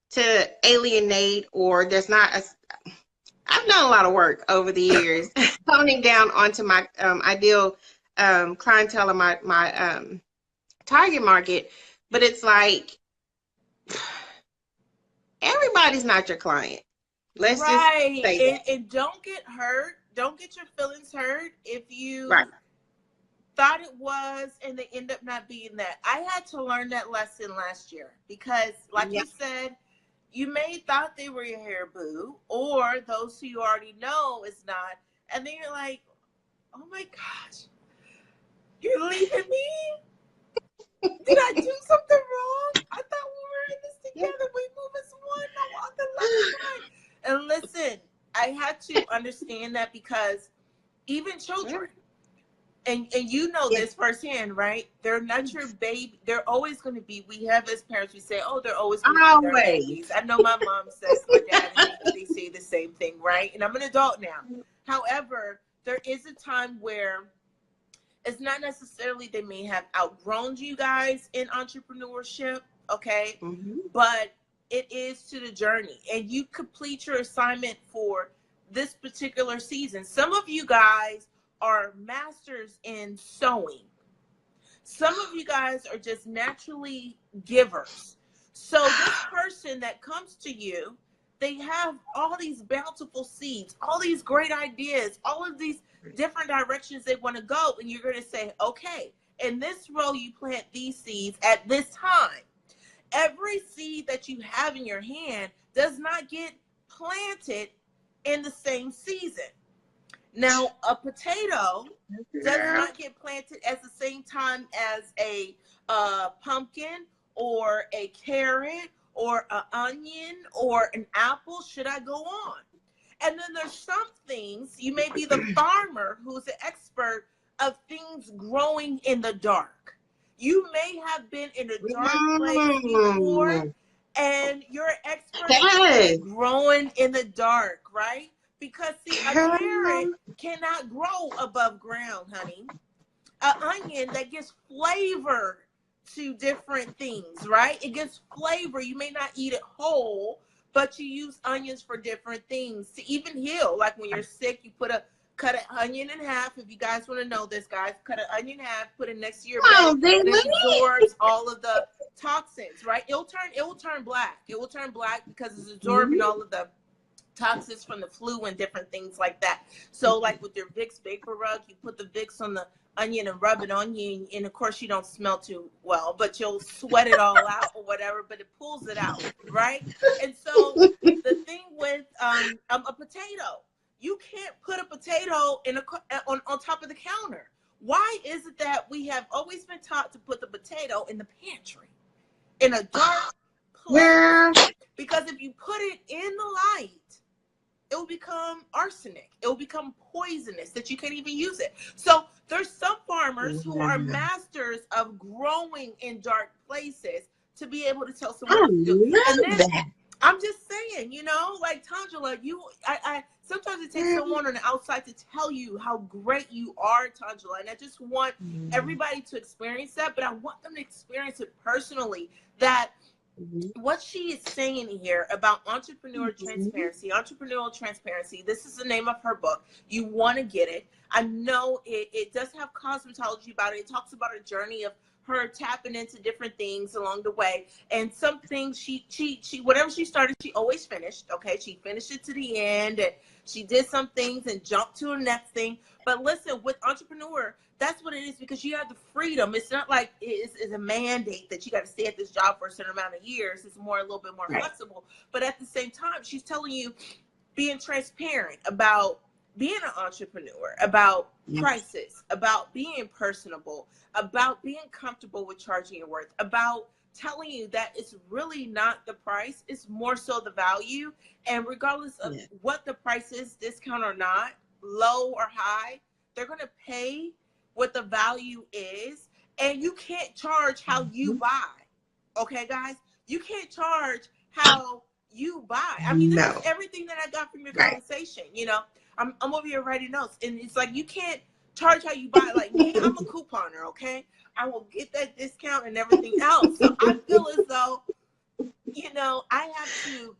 to alienate, or there's not a, I've done a lot of work over the years honing down onto my ideal clientele of my target market, but it's like everybody's not your client. Let's just say that. And don't get hurt. Don't get your feelings hurt if you thought it was and they end up not being that. I had to learn that lesson last year because, like you said, you may thought they were your hair boo, or those who you already know is not, and then you're like, oh my gosh, you're leaving me? Did I do something wrong? I thought we were in this together. We move as one. I walk the line. And listen, I had to understand that because even children, and you know this firsthand, right? They're not your baby. They're always going to be, we have as parents, we say, oh, they're always going to be their babies. I know my mom says, my dad and me, they say the same thing, right? And I'm an adult now. However, there is a time where it's not necessarily they may have outgrown you guys in entrepreneurship, okay? But it is to the journey, and you complete your assignment for this particular season. Some of you guys are masters in sewing. Some of you guys are just naturally givers. So this person that comes to you, they have all these bountiful seeds, all these great ideas, all of these different directions they want to go, and you're going to say, okay, in this row you plant these seeds at this time. Every seed that you have in your hand does not get planted in the same season. Now, a potato does not get planted at the same time as a pumpkin or a carrot or an onion or an apple. Should I go on? And then there's some things, you may be the farmer who's an expert of things growing in the dark. You may have been in a dark place before, and you're an expert at growing in the dark, right? Because, see, a carrot cannot grow above ground, honey. An onion, that gives flavor to different things, right? It gives flavor. You may not eat it whole, but you use onions for different things to even heal. Like when you're sick, you cut an onion in half. If you guys want to know this, guys, cut an onion in half, put it next to your bed, and it absorbs all of the toxins, right? It will turn black. It will turn black because it's absorbing all of the toxins from the flu and different things like that. So like with your Vicks Vapor Rub, you put the Vicks on the onion and rub it on you, and of course you don't smell too well, but you'll sweat it all out or whatever, but it pulls it out, right? And so the thing with a potato, you can't put a potato on top of the counter. Why is it that we have always been taught to put the potato in the pantry in a dark place? Because if you put it in the light, it will become arsenic. It will become poisonous that you can't even use it. So there's some farmers who are masters of growing in dark places to be able to tell someone what to do. And then I'm just saying, you know, like Tongela, I sometimes it takes someone on the outside to tell you how great you are, Tongela. And I just want everybody to experience that, but I want them to experience it personally, that what she is saying here about entrepreneurial transparency, this is the name of her book. You want to get it. I know it does have cosmetology about it. It talks about a journey of her tapping into different things along the way. And some things she whatever she started, she always finished. Okay. She finished it to the end, and she did some things and jumped to the next thing. But listen, with entrepreneur, that's what it is, because you have the freedom. It's not like it's a mandate that you got to stay at this job for a certain amount of years. It's a little bit more flexible. But at the same time, she's telling you, being transparent about being an entrepreneur, about prices, about being personable, about being comfortable with charging your worth, about telling you that it's really not the price, it's more so the value. And regardless of what the price is, discount or not, low or high, they're going to pay what the value is. And you can't charge how you buy. Okay, guys? You can't charge how you buy. I mean, this is everything that I got from your conversation. You know, I'm over here writing notes, and it's like, you can't charge how you buy. Like me, I'm a couponer, okay? I will get that discount and everything else. So I feel as though, you know, I have to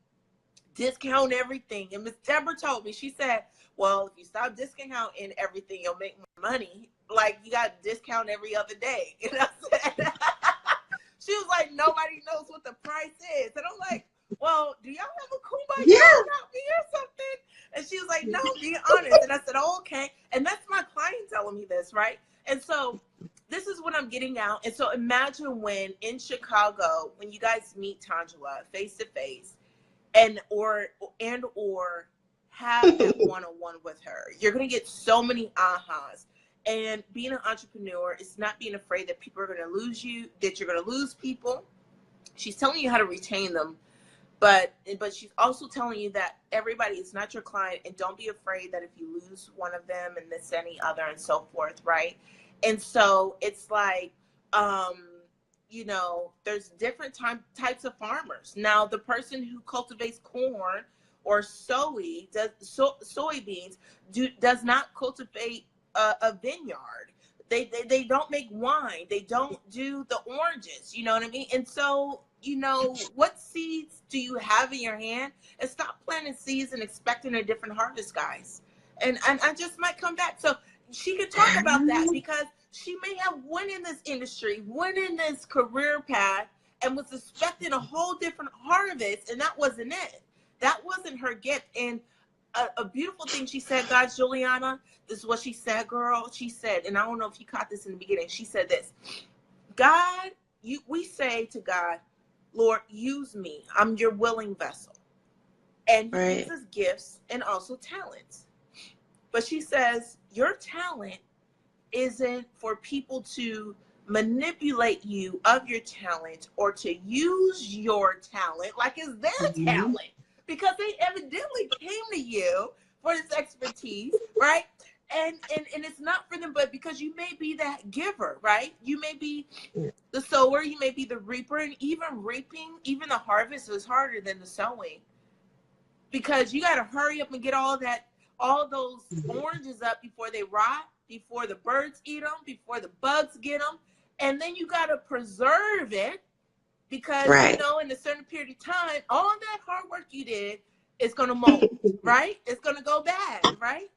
discount everything. And Miss Deborah told me, she said, well, if you stop discounting everything, you'll make more money. Like, you got to discount every other day. You know what I'm saying? She was like, nobody knows what the price is. And I'm like, well, do y'all have a coupon about me or something? And she was like, no, be honest. And I said, oh, okay. And that's my client telling me this, right? And so this is what I'm getting out. And so imagine when in Chicago, when you guys meet Tongela face to face, and or have that one-on-one with her, you're going to get so many ahas. And being an entrepreneur is not being afraid that people are going to lose you, that you're going to lose people. She's telling you how to retain them, but she's also telling you that everybody is not your client, and don't be afraid that if you lose one of them and this, any other, and so forth, right? And so it's like, you know, there's different types of farmers. Now, the person who cultivates corn or soybeans does not cultivate a vineyard. They don't make wine. They don't do the oranges. You know what I mean? And so, you know, what seeds do you have in your hand? And stop planting seeds and expecting a different harvest, guys. And I just might come back. So she could talk about that, because she may have went in this industry, went in this career path, and was expecting a whole different harvest, and that wasn't it. That wasn't her gift. And a beautiful thing she said, guys, Juliana, this is what she said, girl. She said, and I don't know if you caught this in the beginning, she said this: God, we say to God, Lord, use me. I'm your willing vessel. And he gives us gifts and also talents. But she says, your talent isn't for people to manipulate you of your talent, or to use your talent like it's their talent, because they evidently came to you for this expertise, right? And it's not for them, but because you may be that giver, right? You may be the sower, you may be the reaper, and even reaping, even the harvest is harder than the sowing, because you got to hurry up and get all those oranges up before they rot, before the birds eat them, before the bugs get them. And then you got to preserve it because, you Right. know, in a certain period of time, all that hard work you did is going to mold, right? It's going to go bad, right?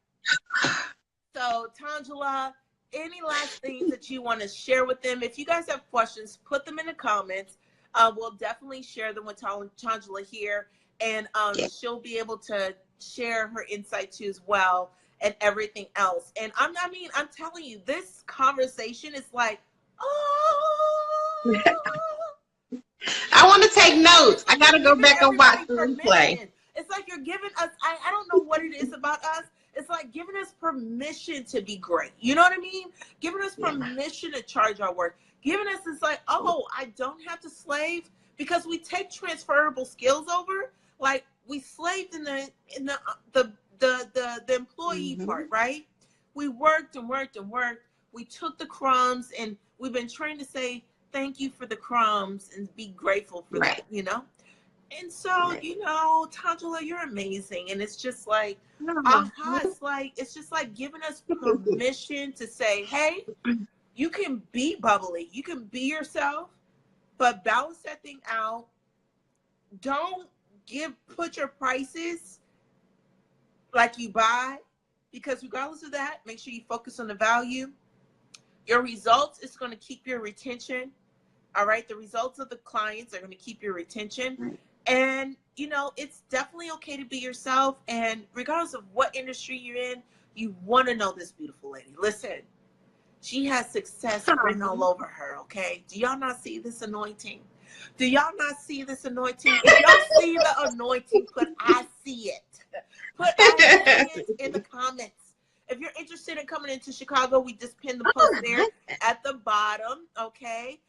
So, Tongela, any last things that you want to share with them? If you guys have questions, put them in the comments. We'll definitely share them with Tongela here, and Yeah. she'll be able to share her insight too as well, and everything else. And I'm telling you, this conversation is like, oh, I want to take notes. I it's got to like go you're giving back and watch everybody the replay. permission. It's like you're giving us, I don't know what it is about us. It's like giving us permission to be great. You know what I mean? Giving us permission to charge our worth. Giving us, it's like, oh, I don't have to slave, because we take transferable skills over. Like, we slaved in the employee part, right? We worked and worked and worked. We took the crumbs, and we've been trained to say thank you for the crumbs and be grateful for that, you know? And so, you know, Tongela, you're amazing. And it's just like, it's just like giving us permission to say, hey, you can be bubbly, you can be yourself, but balance that thing out. Don't put your prices like you buy, because regardless of that, make sure you focus on the value. Your results is going to keep your retention. All right. The results of the clients are going to keep your retention. And, you know, it's definitely okay to be yourself. And regardless of what industry you're in, you want to know this beautiful lady. Listen, she has success written all over her. Okay. Do y'all not see this anointing? Do y'all not see this anointing? If y'all see the anointing, put I see it. Put I see it in the comments. If you're interested in coming into Chicago, we just pinned the post there at the bottom. Okay.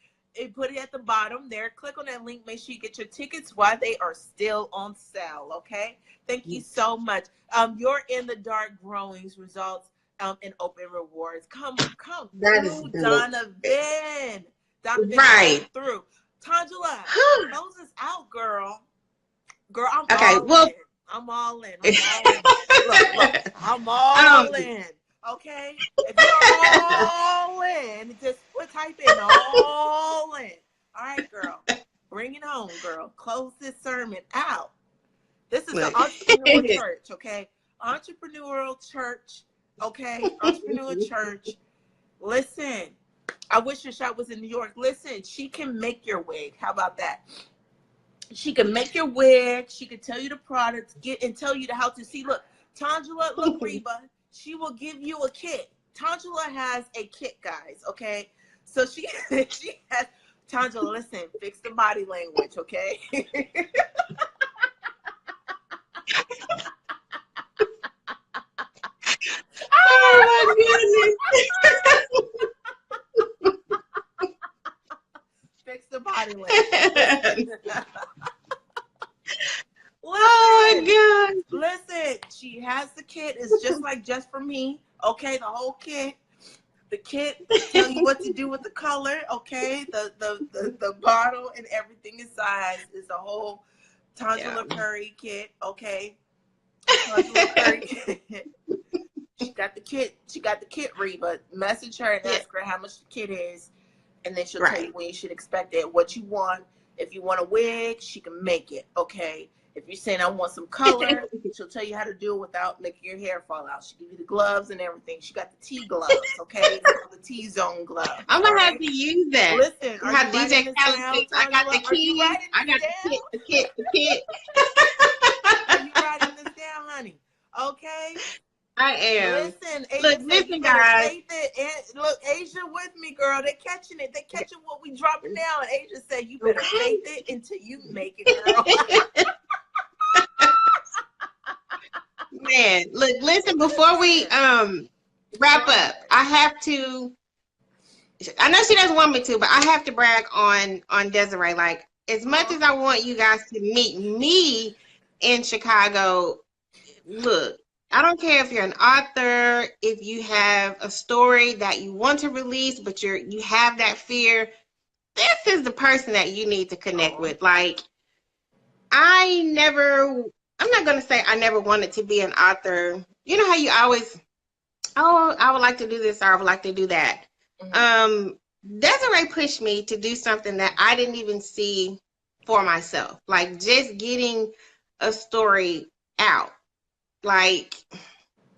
Put it at the bottom there. Click on that link. Make sure you get your tickets while they are still on sale. Okay. Thank you so much. Your In the Dark Growings results and open rewards. Come That through, is dope. Donovan. Right. Through. Tongela, close us out, girl. Girl, I'm Okay. all in. I'm all in. Look, I'm all in. Okay? If you're all in, just type in all in. All right, girl. Bring it home, girl. Close this sermon out. This is the Entrepreneurial Church, okay? Entrepreneurial Church, okay? Entrepreneurial Church. Listen, I wish your shop was in New York. Listen, she can make your wig. How about that? She can make your wig. She can tell you the products, and tell you how to see. Look, Tongela, look, Reba, she will give you a kit. Tongela has a kit, guys, okay? So she has, Tongela, listen, fix the body language, okay? Oh my goodness. Fix the body language. Oh my God. Listen, she has the kit. It's just for me. Okay, the whole kit. The kit tell you what to do with the color. Okay, the bottle and everything inside is a whole Tongelas Curry kit. Okay, Tongelas Curry kit. She got the kit. She got the kit, Reba. Message her and ask her how much the kit is, and then she'll tell you when you should expect it, what you want. If you want a wig, she can make it. Okay. If you're saying I want some color, she'll tell you how to do it without making your hair fall out. She'll give you the gloves and everything. She got the T gloves, okay? The T-zone gloves. I'm gonna have to use that. Listen, I got DJ Khaled. I got the keys. I got the kit. Are you writing this down, honey? Okay. I am. Listen, Asia, listen, guys. Look, Asia with me, girl. They're catching it. They're catching what we dropping down. And Asia said, "You better faith it until you make it, girl." Man, look, listen. Before we wrap up, I have to. I know she doesn't want me to, but I have to brag on Desiree. Like, as much as I want you guys to meet me in Chicago, look. I don't care if you're an author, if you have a story that you want to release, but you have that fear. This is the person that you need to connect with. Like, I'm not going to say I never wanted to be an author. You know how you always, I would like to do this or I would like to do that. Desiree pushed me to do something that I didn't even see for myself. Like just getting a story out. Like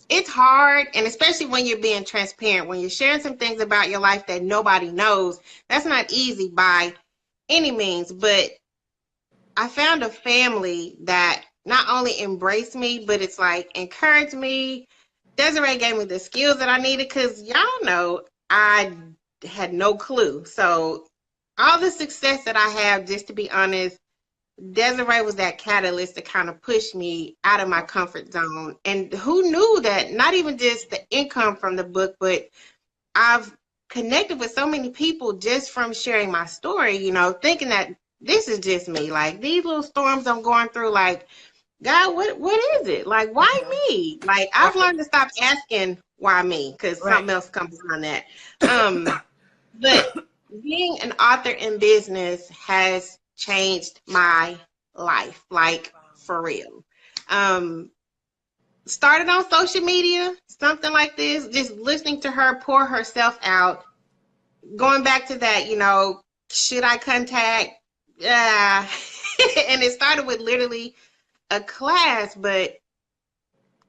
it's hard, and especially when you're being transparent, when you're sharing some things about your life that nobody knows, that's not easy by any means. But I found a family that not only embraced me, but it's like encouraged me. Desiree gave me the skills that I needed because y'all know I had no clue. So all the success that I have, just to be honest, Desiree was that catalyst to kind of push me out of my comfort zone. And who knew that not even just the income from the book, but I've connected with so many people just from sharing my story, thinking that this is just me. Like these little storms I'm going through, like, God, what is it? Like, why me? Like, I've learned to stop asking why me, because something else comes on that. But being an author in business has changed my life, like for real. Started on social media, something like this, just listening to her pour herself out. Going back to that, should I contact? And it started with literally a class, but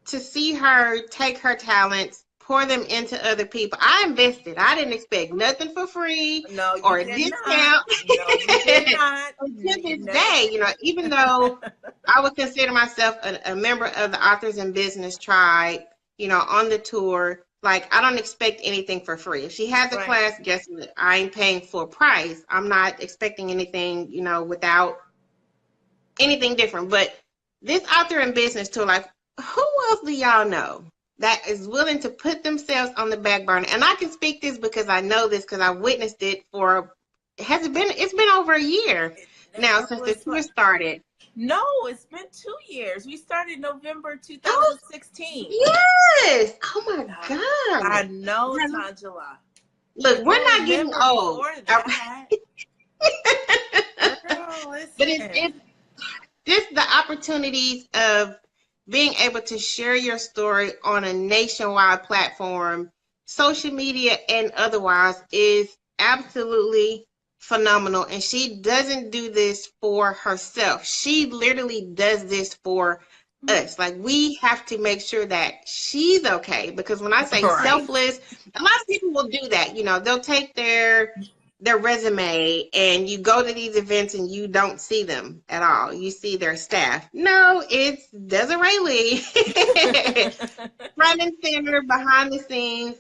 to see her take her talents, pour them into other people, I invested. I didn't expect nothing for free No, you or a did discount. not. No, you did not. To this day, even though I would consider myself a member of the Authors in Business tribe, on the tour, like I don't expect anything for free. If she has a class, guess what? I ain't paying full price. I'm not expecting anything, without anything different. But this Author in Business tour, like, who else do y'all know that is willing to put themselves on the back burner? And I can speak this because I know this because I witnessed it for, it's been over a year now since the tour started. No, it's been 2 years. We started November 2016. Yes. Oh my God. I know, Tongela. Look, we're not getting old. Girl, listen. But it's just the opportunities of being able to share your story on a nationwide platform, social media and otherwise, is absolutely phenomenal. And she doesn't do this for herself. She literally does this for us. Like, we have to make sure that she's okay. Because when I say selfless, a lot of people will do that. They'll take their resume and you go to these events and you don't see them at all. You see their staff. No, it's Desiree Lee front and center, behind the scenes,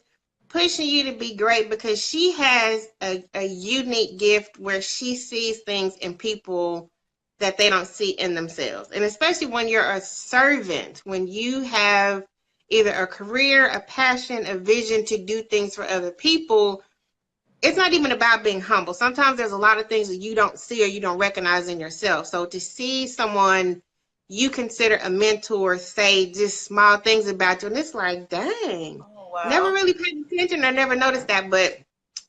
pushing you to be great because she has a unique gift where she sees things in people that they don't see in themselves. And especially when you're a servant, when you have either a career, a passion, a vision to do things for other people, it's not even about being humble. Sometimes there's a lot of things that you don't see or you don't recognize in yourself. So to see someone you consider a mentor say just small things about you, and it's like, dang, never really paid attention or never noticed that. But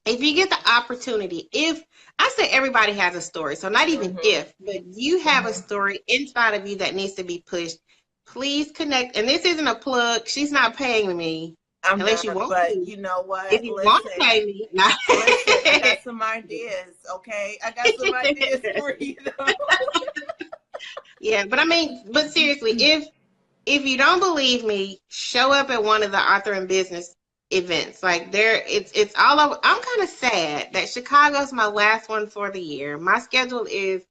if you get the opportunity, if I say everybody has a story, so not even if, but you have a story inside of you that needs to be pushed, please connect. And this isn't a plug. She's not paying me. Unless you want but to. You know what? If you want to pay me. Listen, I got some ideas, okay? I got some ideas for you, though. Yeah, but seriously, if you don't believe me, show up at one of the Author in Business events. Like it's all over. I'm kind of sad that Chicago's my last one for the year. My schedule is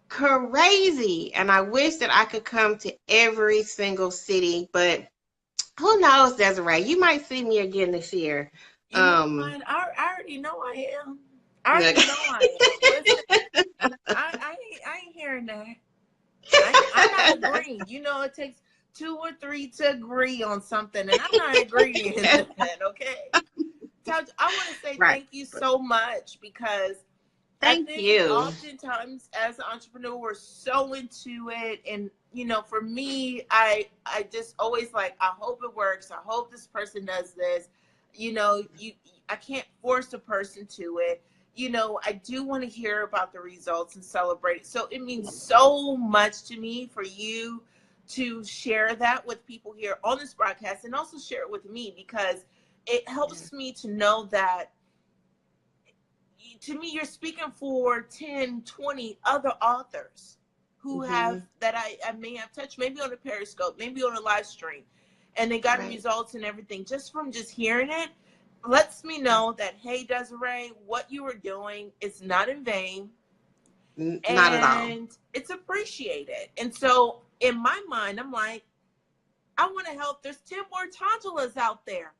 crazy, and I wish that I could come to every single city, but who knows, Desiree? You might see me again this year. You know what? I already know I am. I already know I am. Listen, I ain't hearing that. I'm not agreeing. It takes 2 or 3 to agree on something, and I'm not agreeing with that, okay? I want to say thank you so much because I think oftentimes as an entrepreneur, we're so into it. And, for me, I just always like, I hope it works. I hope this person does this. I can't force a person to it. I do want to hear about the results and celebrate it. So it means so much to me for you to share that with people here on this broadcast and also share it with me because it helps me to know that to me, you're speaking for 10, 20 other authors who have, that I may have touched, maybe on a Periscope, maybe on a live stream, and they got results and everything just from just hearing it. Lets me know that, hey, Desiree, what you were doing is not in vain. Not at all. And it's appreciated. And so in my mind, I'm like, I want to help. There's 10 more Tongelas out there.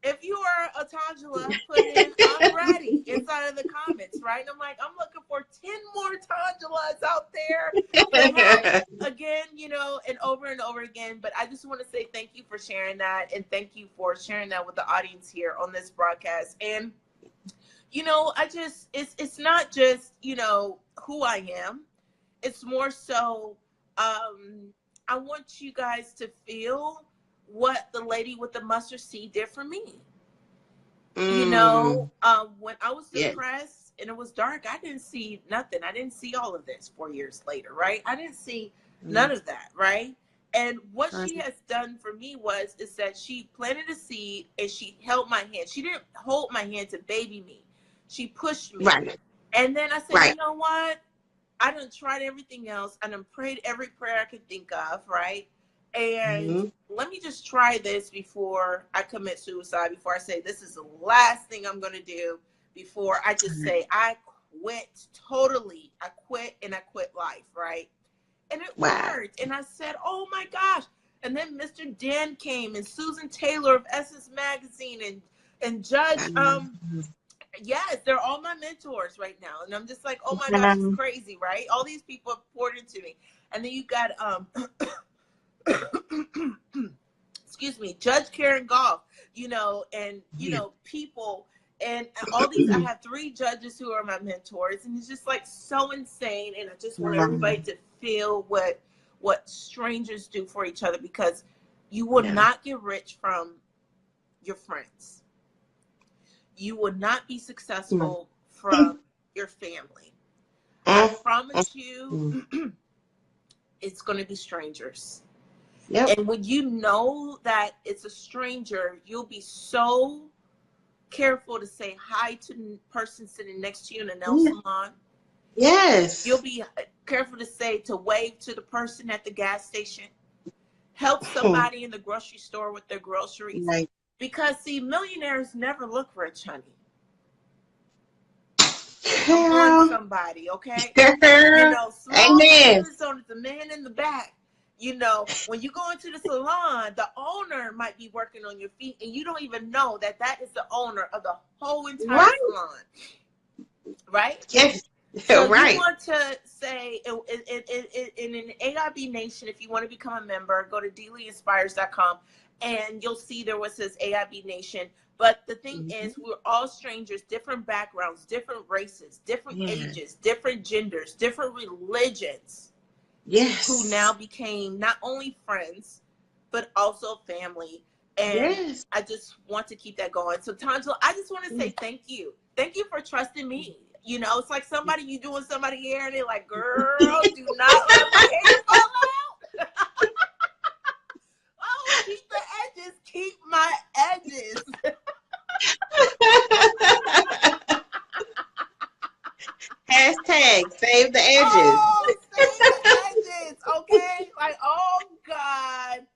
If you are a Tongela, put in I'm ready inside of the comments, right? And I'm like, I'm looking for 10 more Tongelas out there to help again, you know, and over again. But I just want to say thank you for sharing that. And thank you for sharing that with the audience here on this broadcast. And, you know, it's not just, you know, who I am. It's more so, I want you guys to feel what the lady with the mustard seed did for me. You know, when I was depressed and it was dark, I didn't see nothing. I didn't see all of this 4 years later, right? I didn't see none of that, right? And what she has done for me is that she planted a seed and she held my hand. She didn't hold my hand to baby me. She pushed me. Right. And then I said, you know what? I done tried everything else. I done prayed every prayer I could think of, right? And let me just try this before I commit suicide, before I say this is the last thing I'm going to do, before I just say I quit totally. I quit and I quit life, right? And it worked. And I said, oh my gosh. And then Mr. Dan came and Susan Taylor of Essence Magazine and Judge, yes, they're all my mentors right now. And I'm just like, oh my gosh, it's crazy, right? All these people have poured into me. And then you got, excuse me, Judge Karen Goff, you know, and, you know, people and all these, I have 3 judges who are my mentors, and it's just like so insane. And I just want everybody to feel what strangers do for each other, because you will not get rich from your friends. You will not be successful from your family. I promise you, it's going to be strangers. And when you know that it's a stranger, you'll be so careful to say hi to the person sitting next to you in a nail salon. Yes. You'll be careful to wave to the person at the gas station. Help somebody in the grocery store with their groceries. Right. Because, see, millionaires never look rich, honey. Come on, somebody, okay? You know, small business owners, the man in the back. You know, when you go into the salon, the owner might be working on your feet, and you don't even know that is the owner of the whole entire salon. Right? Yes. So you want to say, in an AIB Nation, if you want to become a member, go to DeelyInspires.com, and you'll see there what says AIB Nation. But the thing is, we're all strangers, different backgrounds, different races, different ages, different genders, different religions. Yes. Who now became not only friends, but also family. And I just want to keep that going. So, Tongela, I just want to say thank you. Thank you for trusting me. You know, it's like somebody, you doing somebody hair, and they're like, girl, do not let my hair fall out. Oh, keep the edges. Keep my edges. Hashtag save the edges. Oh, save the edges, okay? Like, oh God,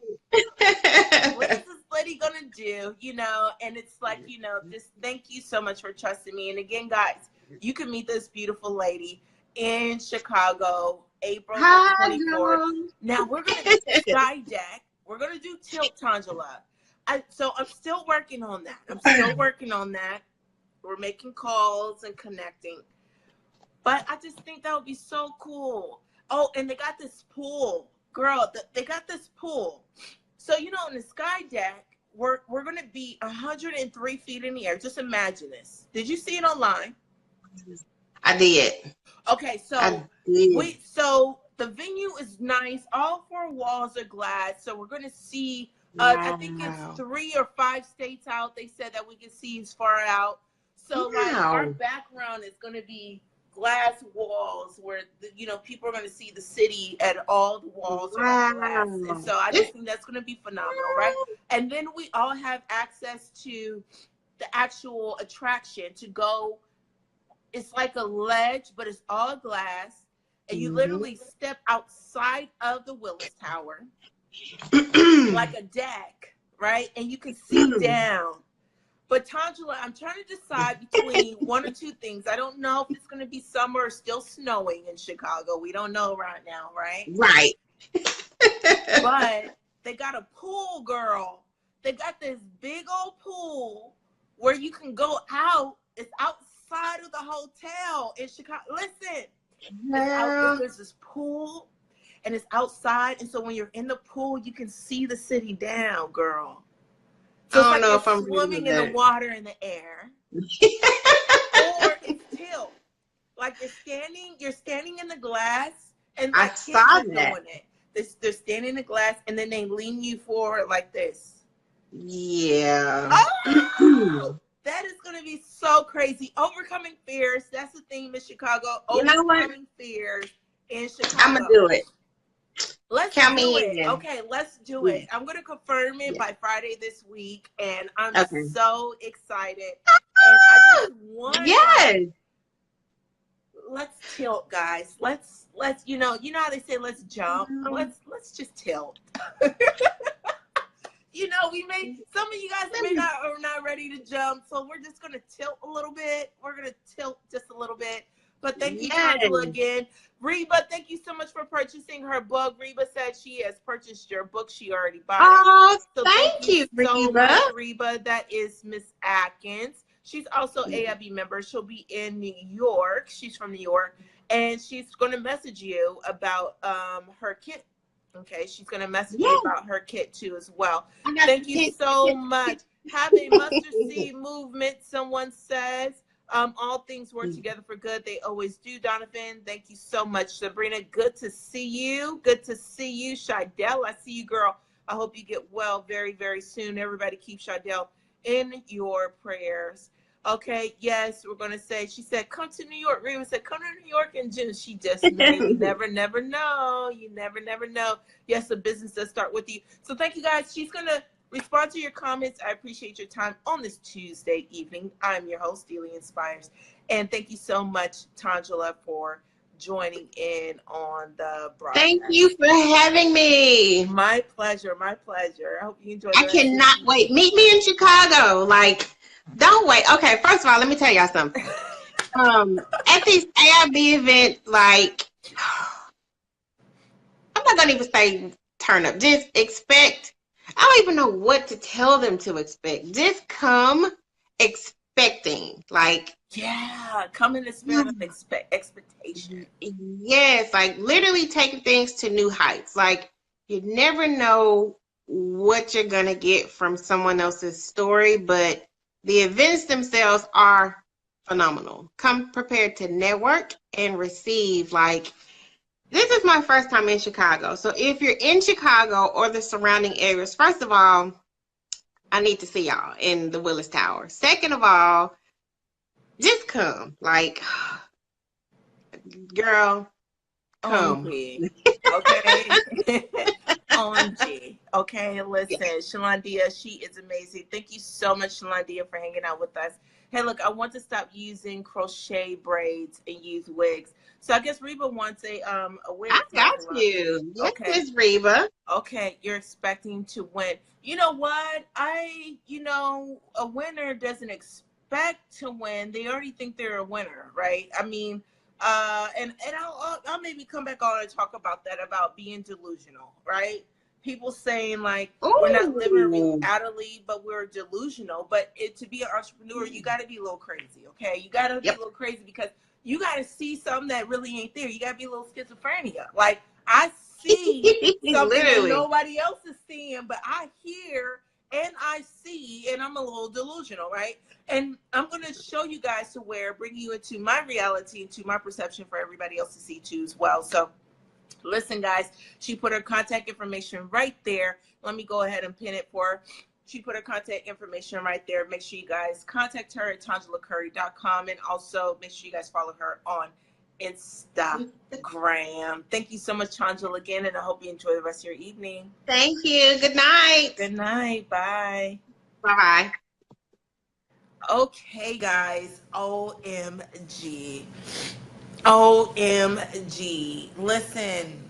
what is this lady gonna do? You know, and it's like, you know, just thank you so much for trusting me. And again, guys, you can meet this beautiful lady in Chicago, April 24th. Now we're gonna do Sky Deck. We're gonna do Tilt Tongela. So I'm still working on that. We're making calls and connecting. But I just think that would be so cool. Oh, and they got this pool. Girl, they got this pool. So, you know, in the Sky Deck, we're going to be 103 feet in the air. Just imagine this. Did you see it online? I did. Okay, so so the venue is nice. All 4 walls are glass. So we're going to see, I think it's 3 or 5 states out. They said that we can see as far out. So like our background is going to be glass walls where, you know, people are going to see the city at all the walls are glass. And so I just think that's going to be phenomenal, right? And then we all have access to the actual attraction to go It's like a ledge, but it's all glass. And you literally step outside of the Willis Tower, like a deck, right? And you can see down. But Tongela, I'm trying to decide between one or two things. I don't know if it's going to be summer or still snowing in Chicago. We don't know right now, right? Right. But they got a pool, girl. They got this big old pool where you can go out. It's outside of the hotel in Chicago. Listen, there's this pool, and it's outside. And so when you're in the pool, you can see the city down, girl. So I don't know if you're I'm swimming in the water in the air, or it's tilt. Like you're standing in the glass, and I like saw kids are that. doing it. They're standing in the glass, and then they lean you forward like this. Yeah. Oh, that is going to be so crazy. Overcoming fears. That's the theme in Chicago. You know what? Overcoming fears in Chicago. I'm gonna do it. Let's Count do me it. in. Okay, let's do it. I'm going to confirm it by Friday this week, and I'm so excited. And I just want let's tilt, guys. Let's you know how they say let's jump. Let's just tilt. You know, some of you guys are not ready to jump, so we're just gonna tilt a little bit. We're gonna tilt just a little bit. But thank you, Tongela, again. Reba, thank you so much for purchasing her book. Reba said she has purchased your book. She already bought it. Oh, So thank you, so Reba. much, Reba. That is Miss Atkins. She's also AIB member. She'll be in New York. She's from New York, and she's going to message you about her kit. Okay, she's going to message you about her kit too as well. Thank you so much. Have a mustard seed movement, someone says. All things work together for good. They always do, Donovan. Thank you so much. Sabrina, good to see you. Good to see you. Shidell, I see you, girl. I hope you get well very, very soon. Everybody keep Shidell in your prayers. Okay, yes, we're going to say, she said, come to New York. Reba said, come to New York in June. She just may. You never know. You never know. Yes, the business does start with you. So thank you, guys. She's going to respond to your comments. I appreciate your time on this Tuesday evening. I'm your host, Dealy Inspires. And thank you so much, Tongela, for joining in on the broadcast. Thank you for having me. My pleasure. My pleasure. I hope you enjoy. I cannot wait. Meet me in Chicago. Like, don't wait. Okay, first of all, let me tell y'all something. At these AIB events, like, I'm not gonna even say turn up. Just expect. I don't even know what to tell them to expect. Just come expecting. Like, come in the spirit of expectation. Yes, like literally taking things to new heights. Like, you never know what you're gonna get from someone else's story, but the events themselves are phenomenal. Come prepared to network and receive. Like, this is my first time in Chicago. So if you're in Chicago or the surrounding areas, first of all, I need to see y'all in the Willis Tower. Second of all, just come. Like, girl, come. Okay. OMG. Okay, listen, Shalandia, she is amazing. Thank you so much, Shalandia, for hanging out with us. Hey, look, I want to stop using crochet braids and use wigs. So I guess Reba wants a wig. I got you. Yes, Miss Reba. Okay, you're expecting to win. You know what? A winner doesn't expect to win. They already think they're a winner, right? I mean, and I'll maybe come back on and talk about that, about being delusional, right? People saying like, we're not living reality, but we're delusional. But to be an entrepreneur, you got to be a little crazy, okay? You got to be a little crazy because you got to see something that really ain't there. You got to be a little schizophrenia. Like, I see something that nobody else is seeing, but I hear and I see, and I'm a little delusional, right? And I'm going to show you guys to bring you into my reality, into my perception for everybody else to see too as well. So listen, guys, she put her contact information right there. Let me go ahead and pin it for her. She put her contact information right there. Make sure you guys contact her at TongelaCurry.com, and also make sure you guys follow her on Instagram. Thank you so much, Tongela, again, and I hope you enjoy the rest of your evening. Thank you. Good night. Good night. Bye. Bye-bye. Okay, guys, OMG. OMG. Listen.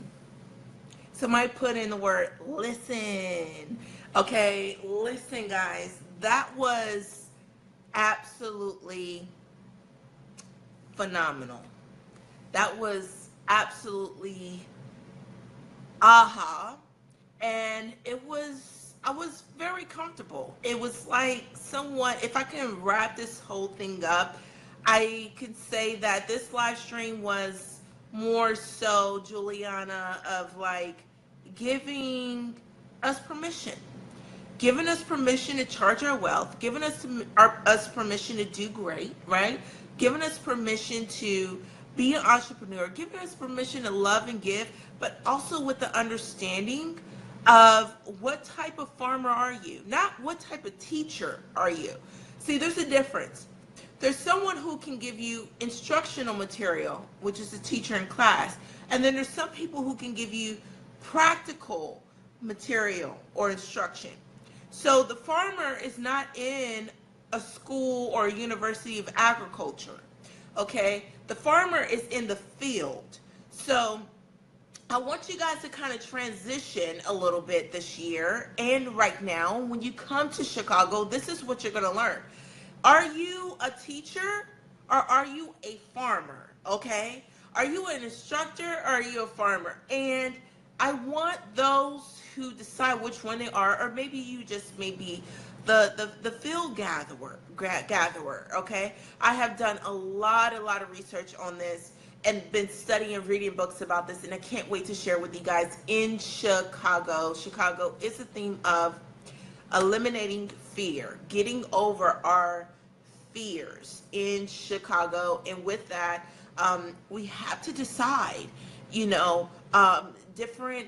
Somebody put in the word listen. Okay, listen, guys. That was absolutely phenomenal. That was absolutely aha. And I was very comfortable. It was like somewhat, if I can wrap this whole thing up, I could say that this live stream was more so, Juliana, of like giving us permission, giving us permission to charge our wealth, giving us permission to do great, right? Giving us permission to be an entrepreneur, giving us permission to love and give, but also with the understanding of what type of farmer are you, not what type of teacher are you. See, there's a difference. There's someone who can give you instructional material, which is a teacher in class, and then there's some people who can give you practical material or instruction. So the farmer is not in a school or a university of agriculture. Okay? The farmer is in the field. So I want you guys to kind of transition a little bit this year and right now. When you come to Chicago, this is what you're going to learn. Are you a teacher or are you a farmer? Okay? Are you an instructor or are you a farmer? And I want those who decide which one they are, or maybe you just may be the field gatherer, okay? I have done a lot of research on this and been studying and reading books about this, and I can't wait to share with you guys in Chicago. Chicago is the theme of eliminating fear, getting over our fears in Chicago. And with that, we have to decide, different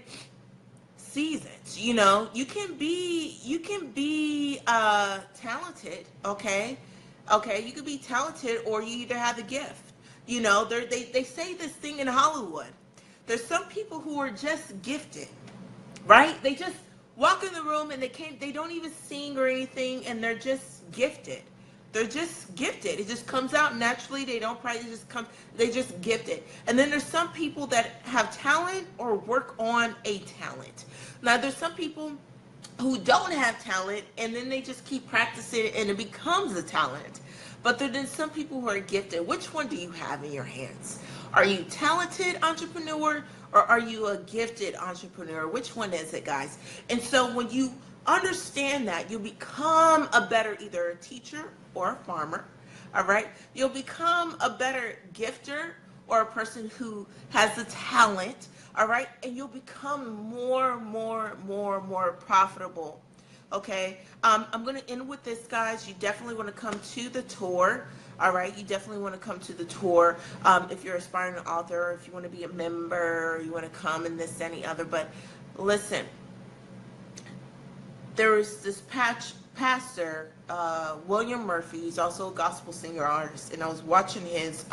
seasons. You can be talented, okay? Okay, you could be talented or you either have the gift. They say this thing in Hollywood. There's some people who are just gifted, right? They just walk in the room and they don't even sing or anything, and they're just gifted. They're just gifted. It just comes out naturally. They don't probably just come, they just gifted. And then there's some people that have talent or work on a talent. Now there's some people who don't have talent and then they just keep practicing and it becomes a talent. But there's some people who are gifted. Which one do you have in your hands? Are you talented entrepreneur or are you a gifted entrepreneur? Which one is it, guys? And so when you understand that, you'll become a better either a teacher or a farmer. All right? You'll become a better gifter or a person who has the talent. All right? And you'll become more profitable. Okay? I'm going to end with this, guys. You definitely want to come to the tour. All right, you definitely want to come to the tour if you're an aspiring author, if you want to be a member, or you want to come and this, any other. But listen, there was this pastor, William Murphy. He's also a gospel singer artist, and I was watching his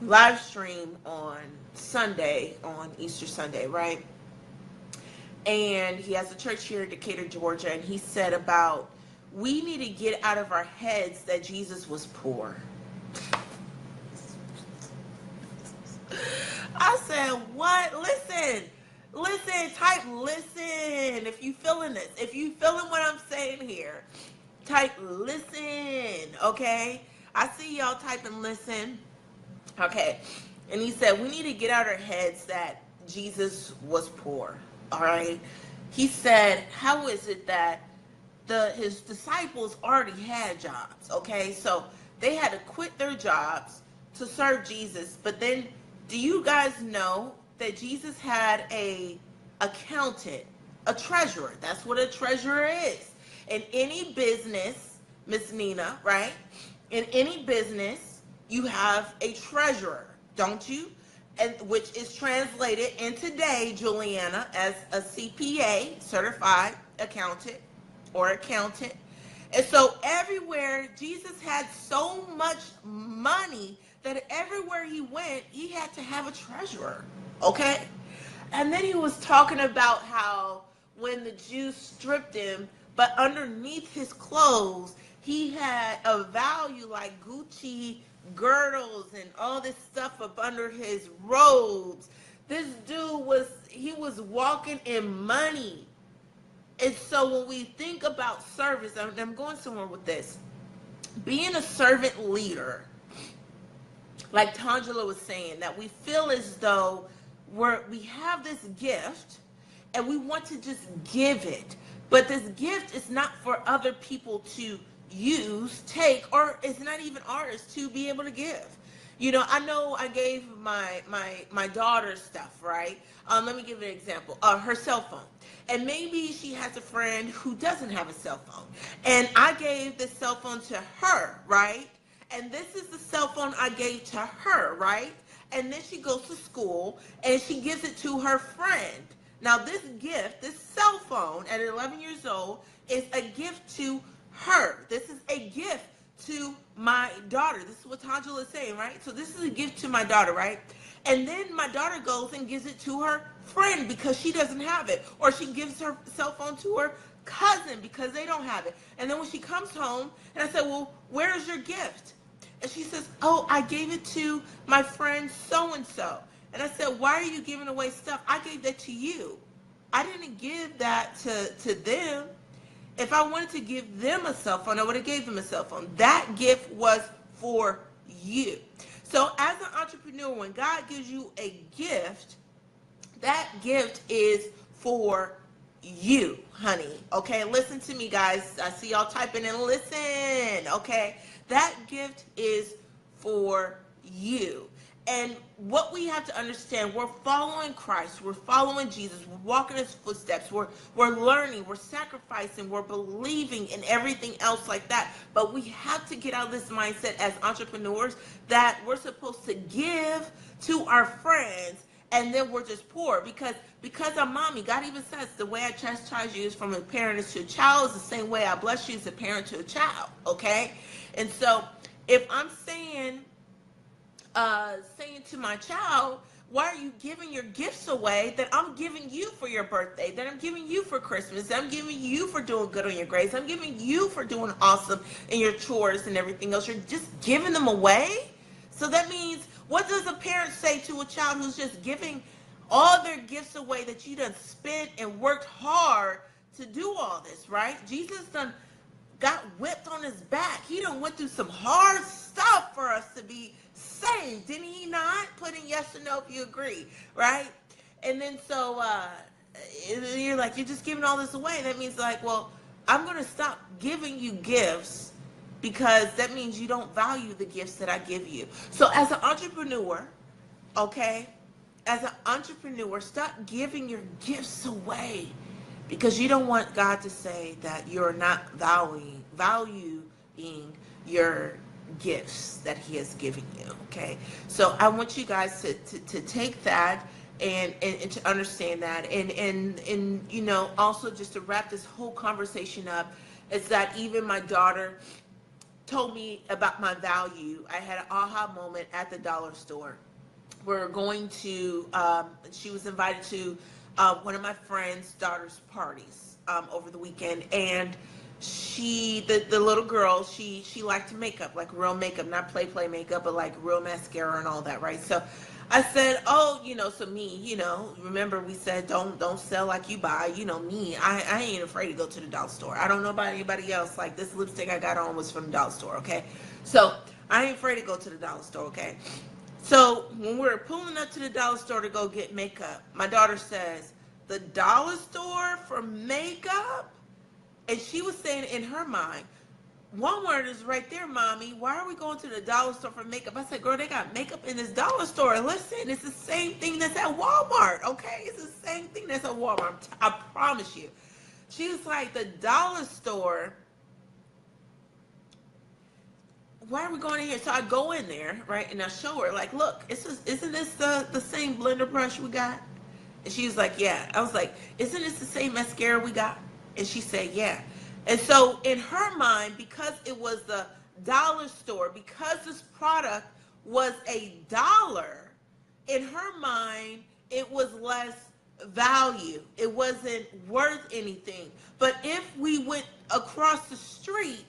live stream on Sunday, on Easter Sunday, right? And he has a church here in Decatur, Georgia, and he said about, we need to get out of our heads that Jesus was poor. I said, what? Listen, type listen. If you feeling this, if you feeling what I'm saying here, type listen, okay? I see y'all typing listen. Okay. And he said, we need to get out of our heads that Jesus was poor, all right? He said, how is it that his disciples already had jobs, okay? So they had to quit their jobs to serve Jesus. But then, do you guys know that Jesus had a accountant, a treasurer? That's what a treasurer is. In any business, Miss Nina, right? In any business, you have a treasurer, don't you? And which is translated in today, Juliana, as a CPA, certified accountant or accountant. And so everywhere, Jesus had so much money that everywhere he went, he had to have a treasurer, okay? And then he was talking about how when the Jews stripped him, but underneath his clothes, He had a value like Gucci girdles and all this stuff up under his robes. This dude he was walking in money. And so when we think about service, I'm going somewhere with this. Being a servant leader, like Tongela was saying, that we feel as though we have this gift and we want to just give it. But this gift is not for other people to use, take, or it's not even ours to be able to give. You know I gave my daughter stuff, right? Let me give an example. Her cell phone. And maybe she has a friend who doesn't have a cell phone. And I gave this cell phone to her, right? And this is the cell phone I gave to her, right? And then she goes to school and she gives it to her friend. Now this gift, this cell phone at 11 years old, is a gift to her. This is a gift to my daughter. This is what Tongela is saying, right? So this is a gift to my daughter, right? And then my daughter goes and gives it to her friend because she doesn't have it. Or she gives her cell phone to her cousin because they don't have it. And then when she comes home, and I said, well, where's your gift? And she says, oh, I gave it to my friend so-and-so. And I said, why are you giving away stuff? I gave that to you. I didn't give that to them. If I wanted to give them a cell phone, I would have gave them a cell phone. That gift was for you. So as an entrepreneur, when God gives you a gift, that gift is for you, honey. Okay, listen to me, guys. I see y'all typing in listen. Okay, that gift is for you. And what we have to understand, we're following Christ, we're following Jesus, we're walking his footsteps, we're learning, we're sacrificing, we're believing in everything else like that. But we have to get out of this mindset as entrepreneurs that we're supposed to give to our friends and then we're just poor because I'm mommy. God even says the way I chastise you is from a parent to a child is the same way I bless you as a parent to a child, okay? And so if I'm saying to my child, why are you giving your gifts away that I'm giving you for your birthday, that I'm giving you for Christmas, that I'm giving you for doing good on your grades, I'm giving you for doing awesome in your chores and everything else. You're just giving them away. So that means, what does a parent say to a child who's just giving all their gifts away that you done spent and worked hard to do all this, right? Jesus done got whipped on his back. He done went through some hard stuff for us to be saved, didn't he not? Put in yes or no if you agree, right? And then so you're like, you're just giving all this away. That means like, well, I'm going to stop giving you gifts because that means you don't value the gifts that I give you. So as an entrepreneur, okay, as an entrepreneur, stop giving your gifts away because you don't want God to say that you're not valuing your gifts that he has given you, okay? So I want you guys to take that and to understand that. And you know, also just to wrap this whole conversation up, is that even my daughter told me about my value. I had an aha moment at the dollar store. We're going to, she was invited to one of my friend's daughter's parties over the weekend, and the little girl, she liked makeup, like real makeup, not play makeup, but like real mascara and all that, right? So I said, oh, you know, so me, you know, remember we said don't sell like you buy, you know me, I ain't afraid to go to the dollar store. I don't know about anybody else. Like this lipstick I got on was from the dollar store, okay? So I ain't afraid to go to the dollar store, okay? So when we're pulling up to the dollar store to go get makeup, my daughter says, the dollar store for makeup? And she was saying in her mind, Walmart is right there, mommy. Why are we going to the dollar store for makeup? I said, girl, they got makeup in this dollar store. Listen, it's the same thing that's at Walmart, okay? It's the same thing that's at Walmart. I promise you. She was like, the dollar store, why are we going in here? So I go in there, right, and I show her, like, look, isn't this the same blender brush we got? And she was like, yeah. I was like, isn't this the same mascara we got? And she said, yeah. And so in her mind, because it was the dollar store, because this product was $1, in her mind, it was less value. It wasn't worth anything. But if we went across the street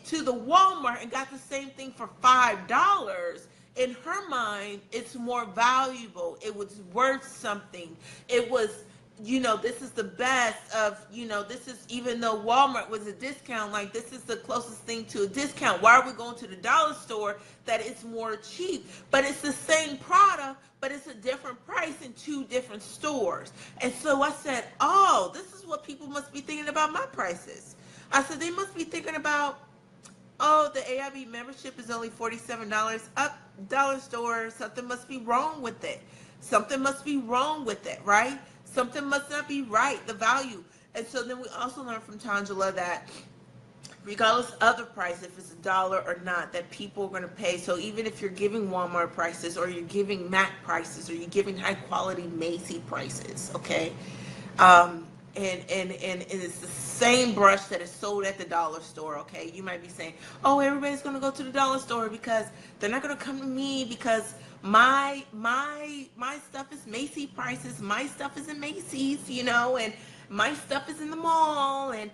to the Walmart and got the same thing for $5, in her mind, it's more valuable. It was worth something. It was, this is the best of, this is, even though Walmart was a discount, like this is the closest thing to a discount. Why are we going to the dollar store that it's more cheap? But it's the same product, but it's a different price in two different stores. And so I said, oh, this is what people must be thinking about my prices. I said, they must be thinking about, oh, the AIB membership is only $47. Up, dollar store, something must be wrong with it. Something must be wrong with it, right? Something must not be right, the value. And so then we also learned from Tongela that regardless of the price, if it's $1 or not, that people are going to pay. So even if you're giving Walmart prices, or you're giving MAC prices, or you're giving high quality Macy prices, okay? And it's the same brush that is sold at the dollar store, okay? You might be saying, oh, everybody's going to go to the dollar store because they're not going to come to me because my stuff is Macy prices, my stuff is in Macy's, and my stuff is in the mall, and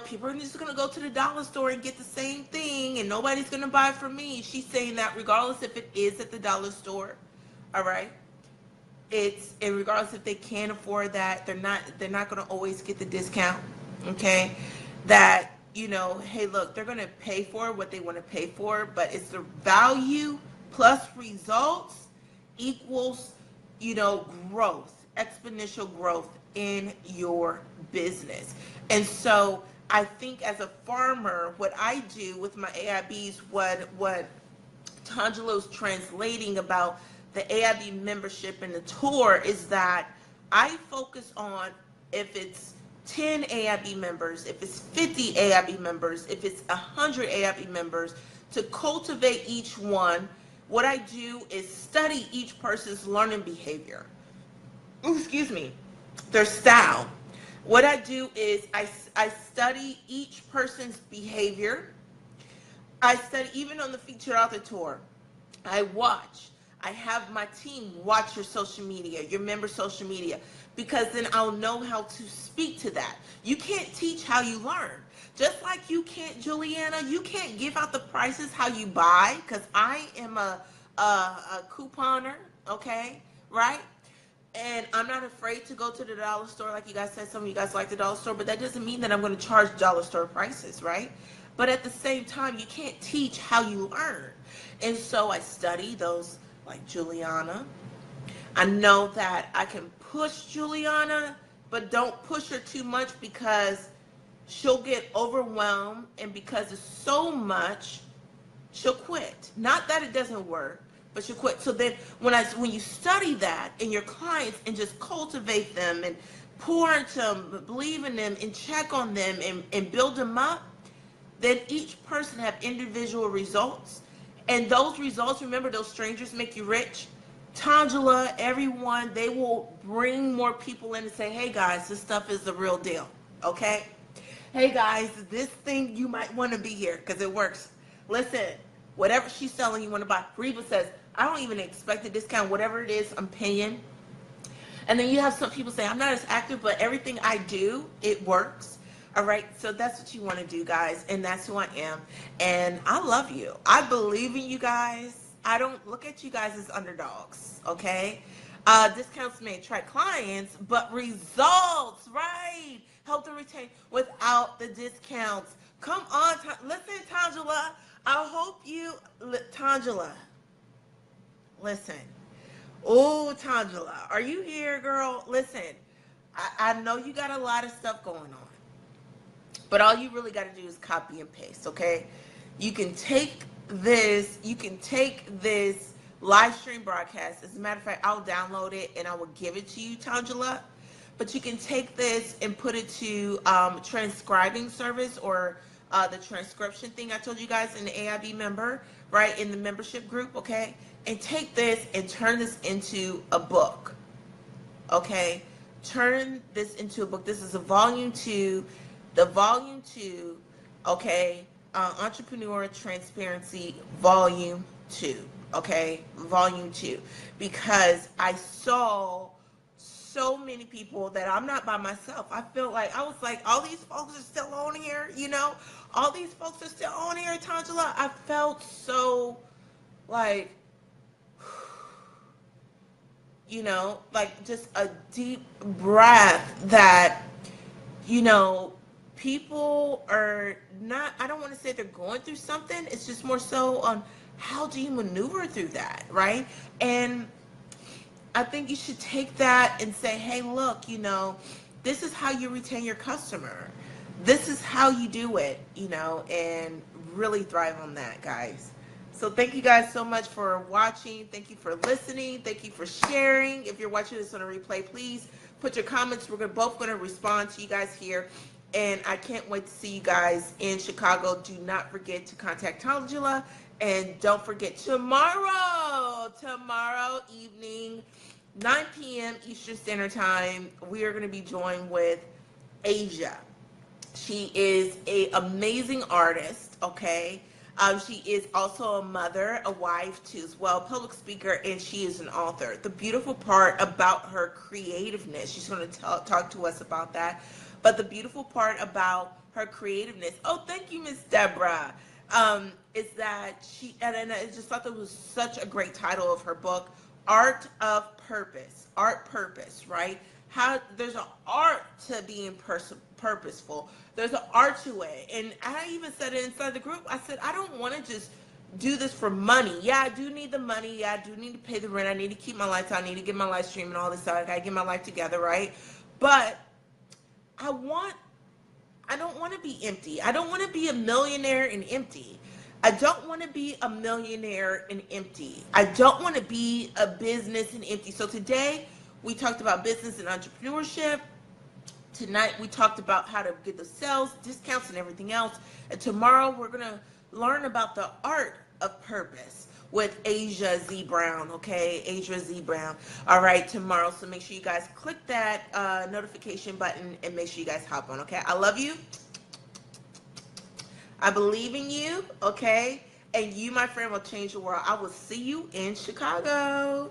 people are just going to go to the dollar store and get the same thing, and nobody's going to buy from me. She's saying that regardless if it is at the dollar store, all right? And regardless if they can't afford that, they're not going to always get the discount, okay? That, hey, look, they're going to pay for what they want to pay for, but it's the value plus results equals, growth, exponential growth in your business. And so I think as a farmer, what I do with my AIBs, what Tongela's translating about the AIB membership and the tour, is that I focus on if it's 10 AIB members, if it's 50 AIB members, if it's 100 AIB members, to cultivate each one. What I do is study each person's learning behavior. Excuse me, their style. What I do is I study each person's behavior. I study, even on the featured author tour, I have my team watch your social media, your member social media, because then I'll know how to speak to that. You can't teach how you learn. Just like you can't, Juliana, you can't give out the prices how you buy, because I am a couponer, okay, right? And I'm not afraid to go to the dollar store, like you guys said. Some of you guys like the dollar store, but that doesn't mean that I'm going to charge dollar store prices, right? But at the same time, you can't teach how you learn. And so I study those, like Juliana. I know that I can push Juliana, but don't push her too much, because she'll get overwhelmed, and because it's so much, she'll quit. Not that it doesn't work, but she'll quit. So then when you study that in your clients and just cultivate them and pour into them, believe in them and check on them and build them up, then each person have individual results. And those results, remember, those strangers make you rich. Tongela, everyone, they will bring more people in and say, hey guys, this stuff is the real deal, okay? Hey guys, this thing, you might want to be here because it works. Listen, whatever she's selling, you want to buy. Reba says, I don't even expect a discount. Whatever it is, I'm paying. And then you have some people say, I'm not as active, but everything I do, it works. All right, so that's what you want to do, guys, and that's who I am. And I love you. I believe in you guys. I don't look at you guys as underdogs, okay? Discounts may attract clients, but results, right? Help them retain without the discounts. Come on, listen, Tongela. I hope you, Tongela, listen. Oh, Tongela, are you here, girl? Listen, I know you got a lot of stuff going on. But all you really got to do is copy and paste, okay? You can take this live stream broadcast. As a matter of fact, I'll download it and I will give it to you, Tongela. But you can take this and put it to transcribing service, or the transcription thing I told you guys in the AIB member, right, in the membership group, okay? And take this and turn this into a book, okay? Turn this into a book. This is a volume 2. The volume 2, okay, Entrepreneurial Transparency, volume 2, okay, volume 2, because I saw so many people that I'm not by myself. I feel like, I was like, all these folks are still on here, you know? All these folks are still on here, Tongela. I felt so like, you know, like just a deep breath that, you know, people are not, I don't want to say they're going through something. It's just more so on how do you maneuver through that, right? And I think you should take that and say, hey, look, you know, this is how you retain your customer. This is how you do it, you know, and really thrive on that, guys. So thank you guys so much for watching. Thank you for listening. Thank you for sharing. If you're watching this on a replay, please put your comments. We're both going to respond to you guys here. And I can't wait to see you guys in Chicago. Do not forget to contact Tongela. And don't forget tomorrow evening, 9 p.m. Eastern Standard Time, we are going to be joined with Asia. She is an amazing artist, okay? She is also a mother, a wife too, as well, public speaker, and she is an author. The beautiful part about her creativeness, she's going to talk to us about that, but the beautiful part about her creativeness, oh, thank you, Miss Deborah, is that she, and I just thought that was such a great title of her book, Art of Purpose, Art Purpose, right? How there's an art to being purposeful. There's an art to it. And I even said it inside the group. I said, I don't want to just do this for money. Yeah, I do need the money. Yeah, I do need to pay the rent. I need to keep my lights on. I need to get my live stream and all this stuff. I got to get my life together, right? But I don't want to be empty. I don't want to be a millionaire and empty. I don't want to be a millionaire and empty. I don't want to be a business and empty. So today we talked about business and entrepreneurship. Tonight we talked about how to get the sales, discounts, and everything else. And tomorrow we're going to learn about the art of purpose with Asia Z Brown, okay? Asia Z Brown. All right, tomorrow. So make sure you guys click that notification button and make sure you guys hop on, okay? I love you. I believe in you, okay? And you, my friend, will change the world. I will see you in Chicago.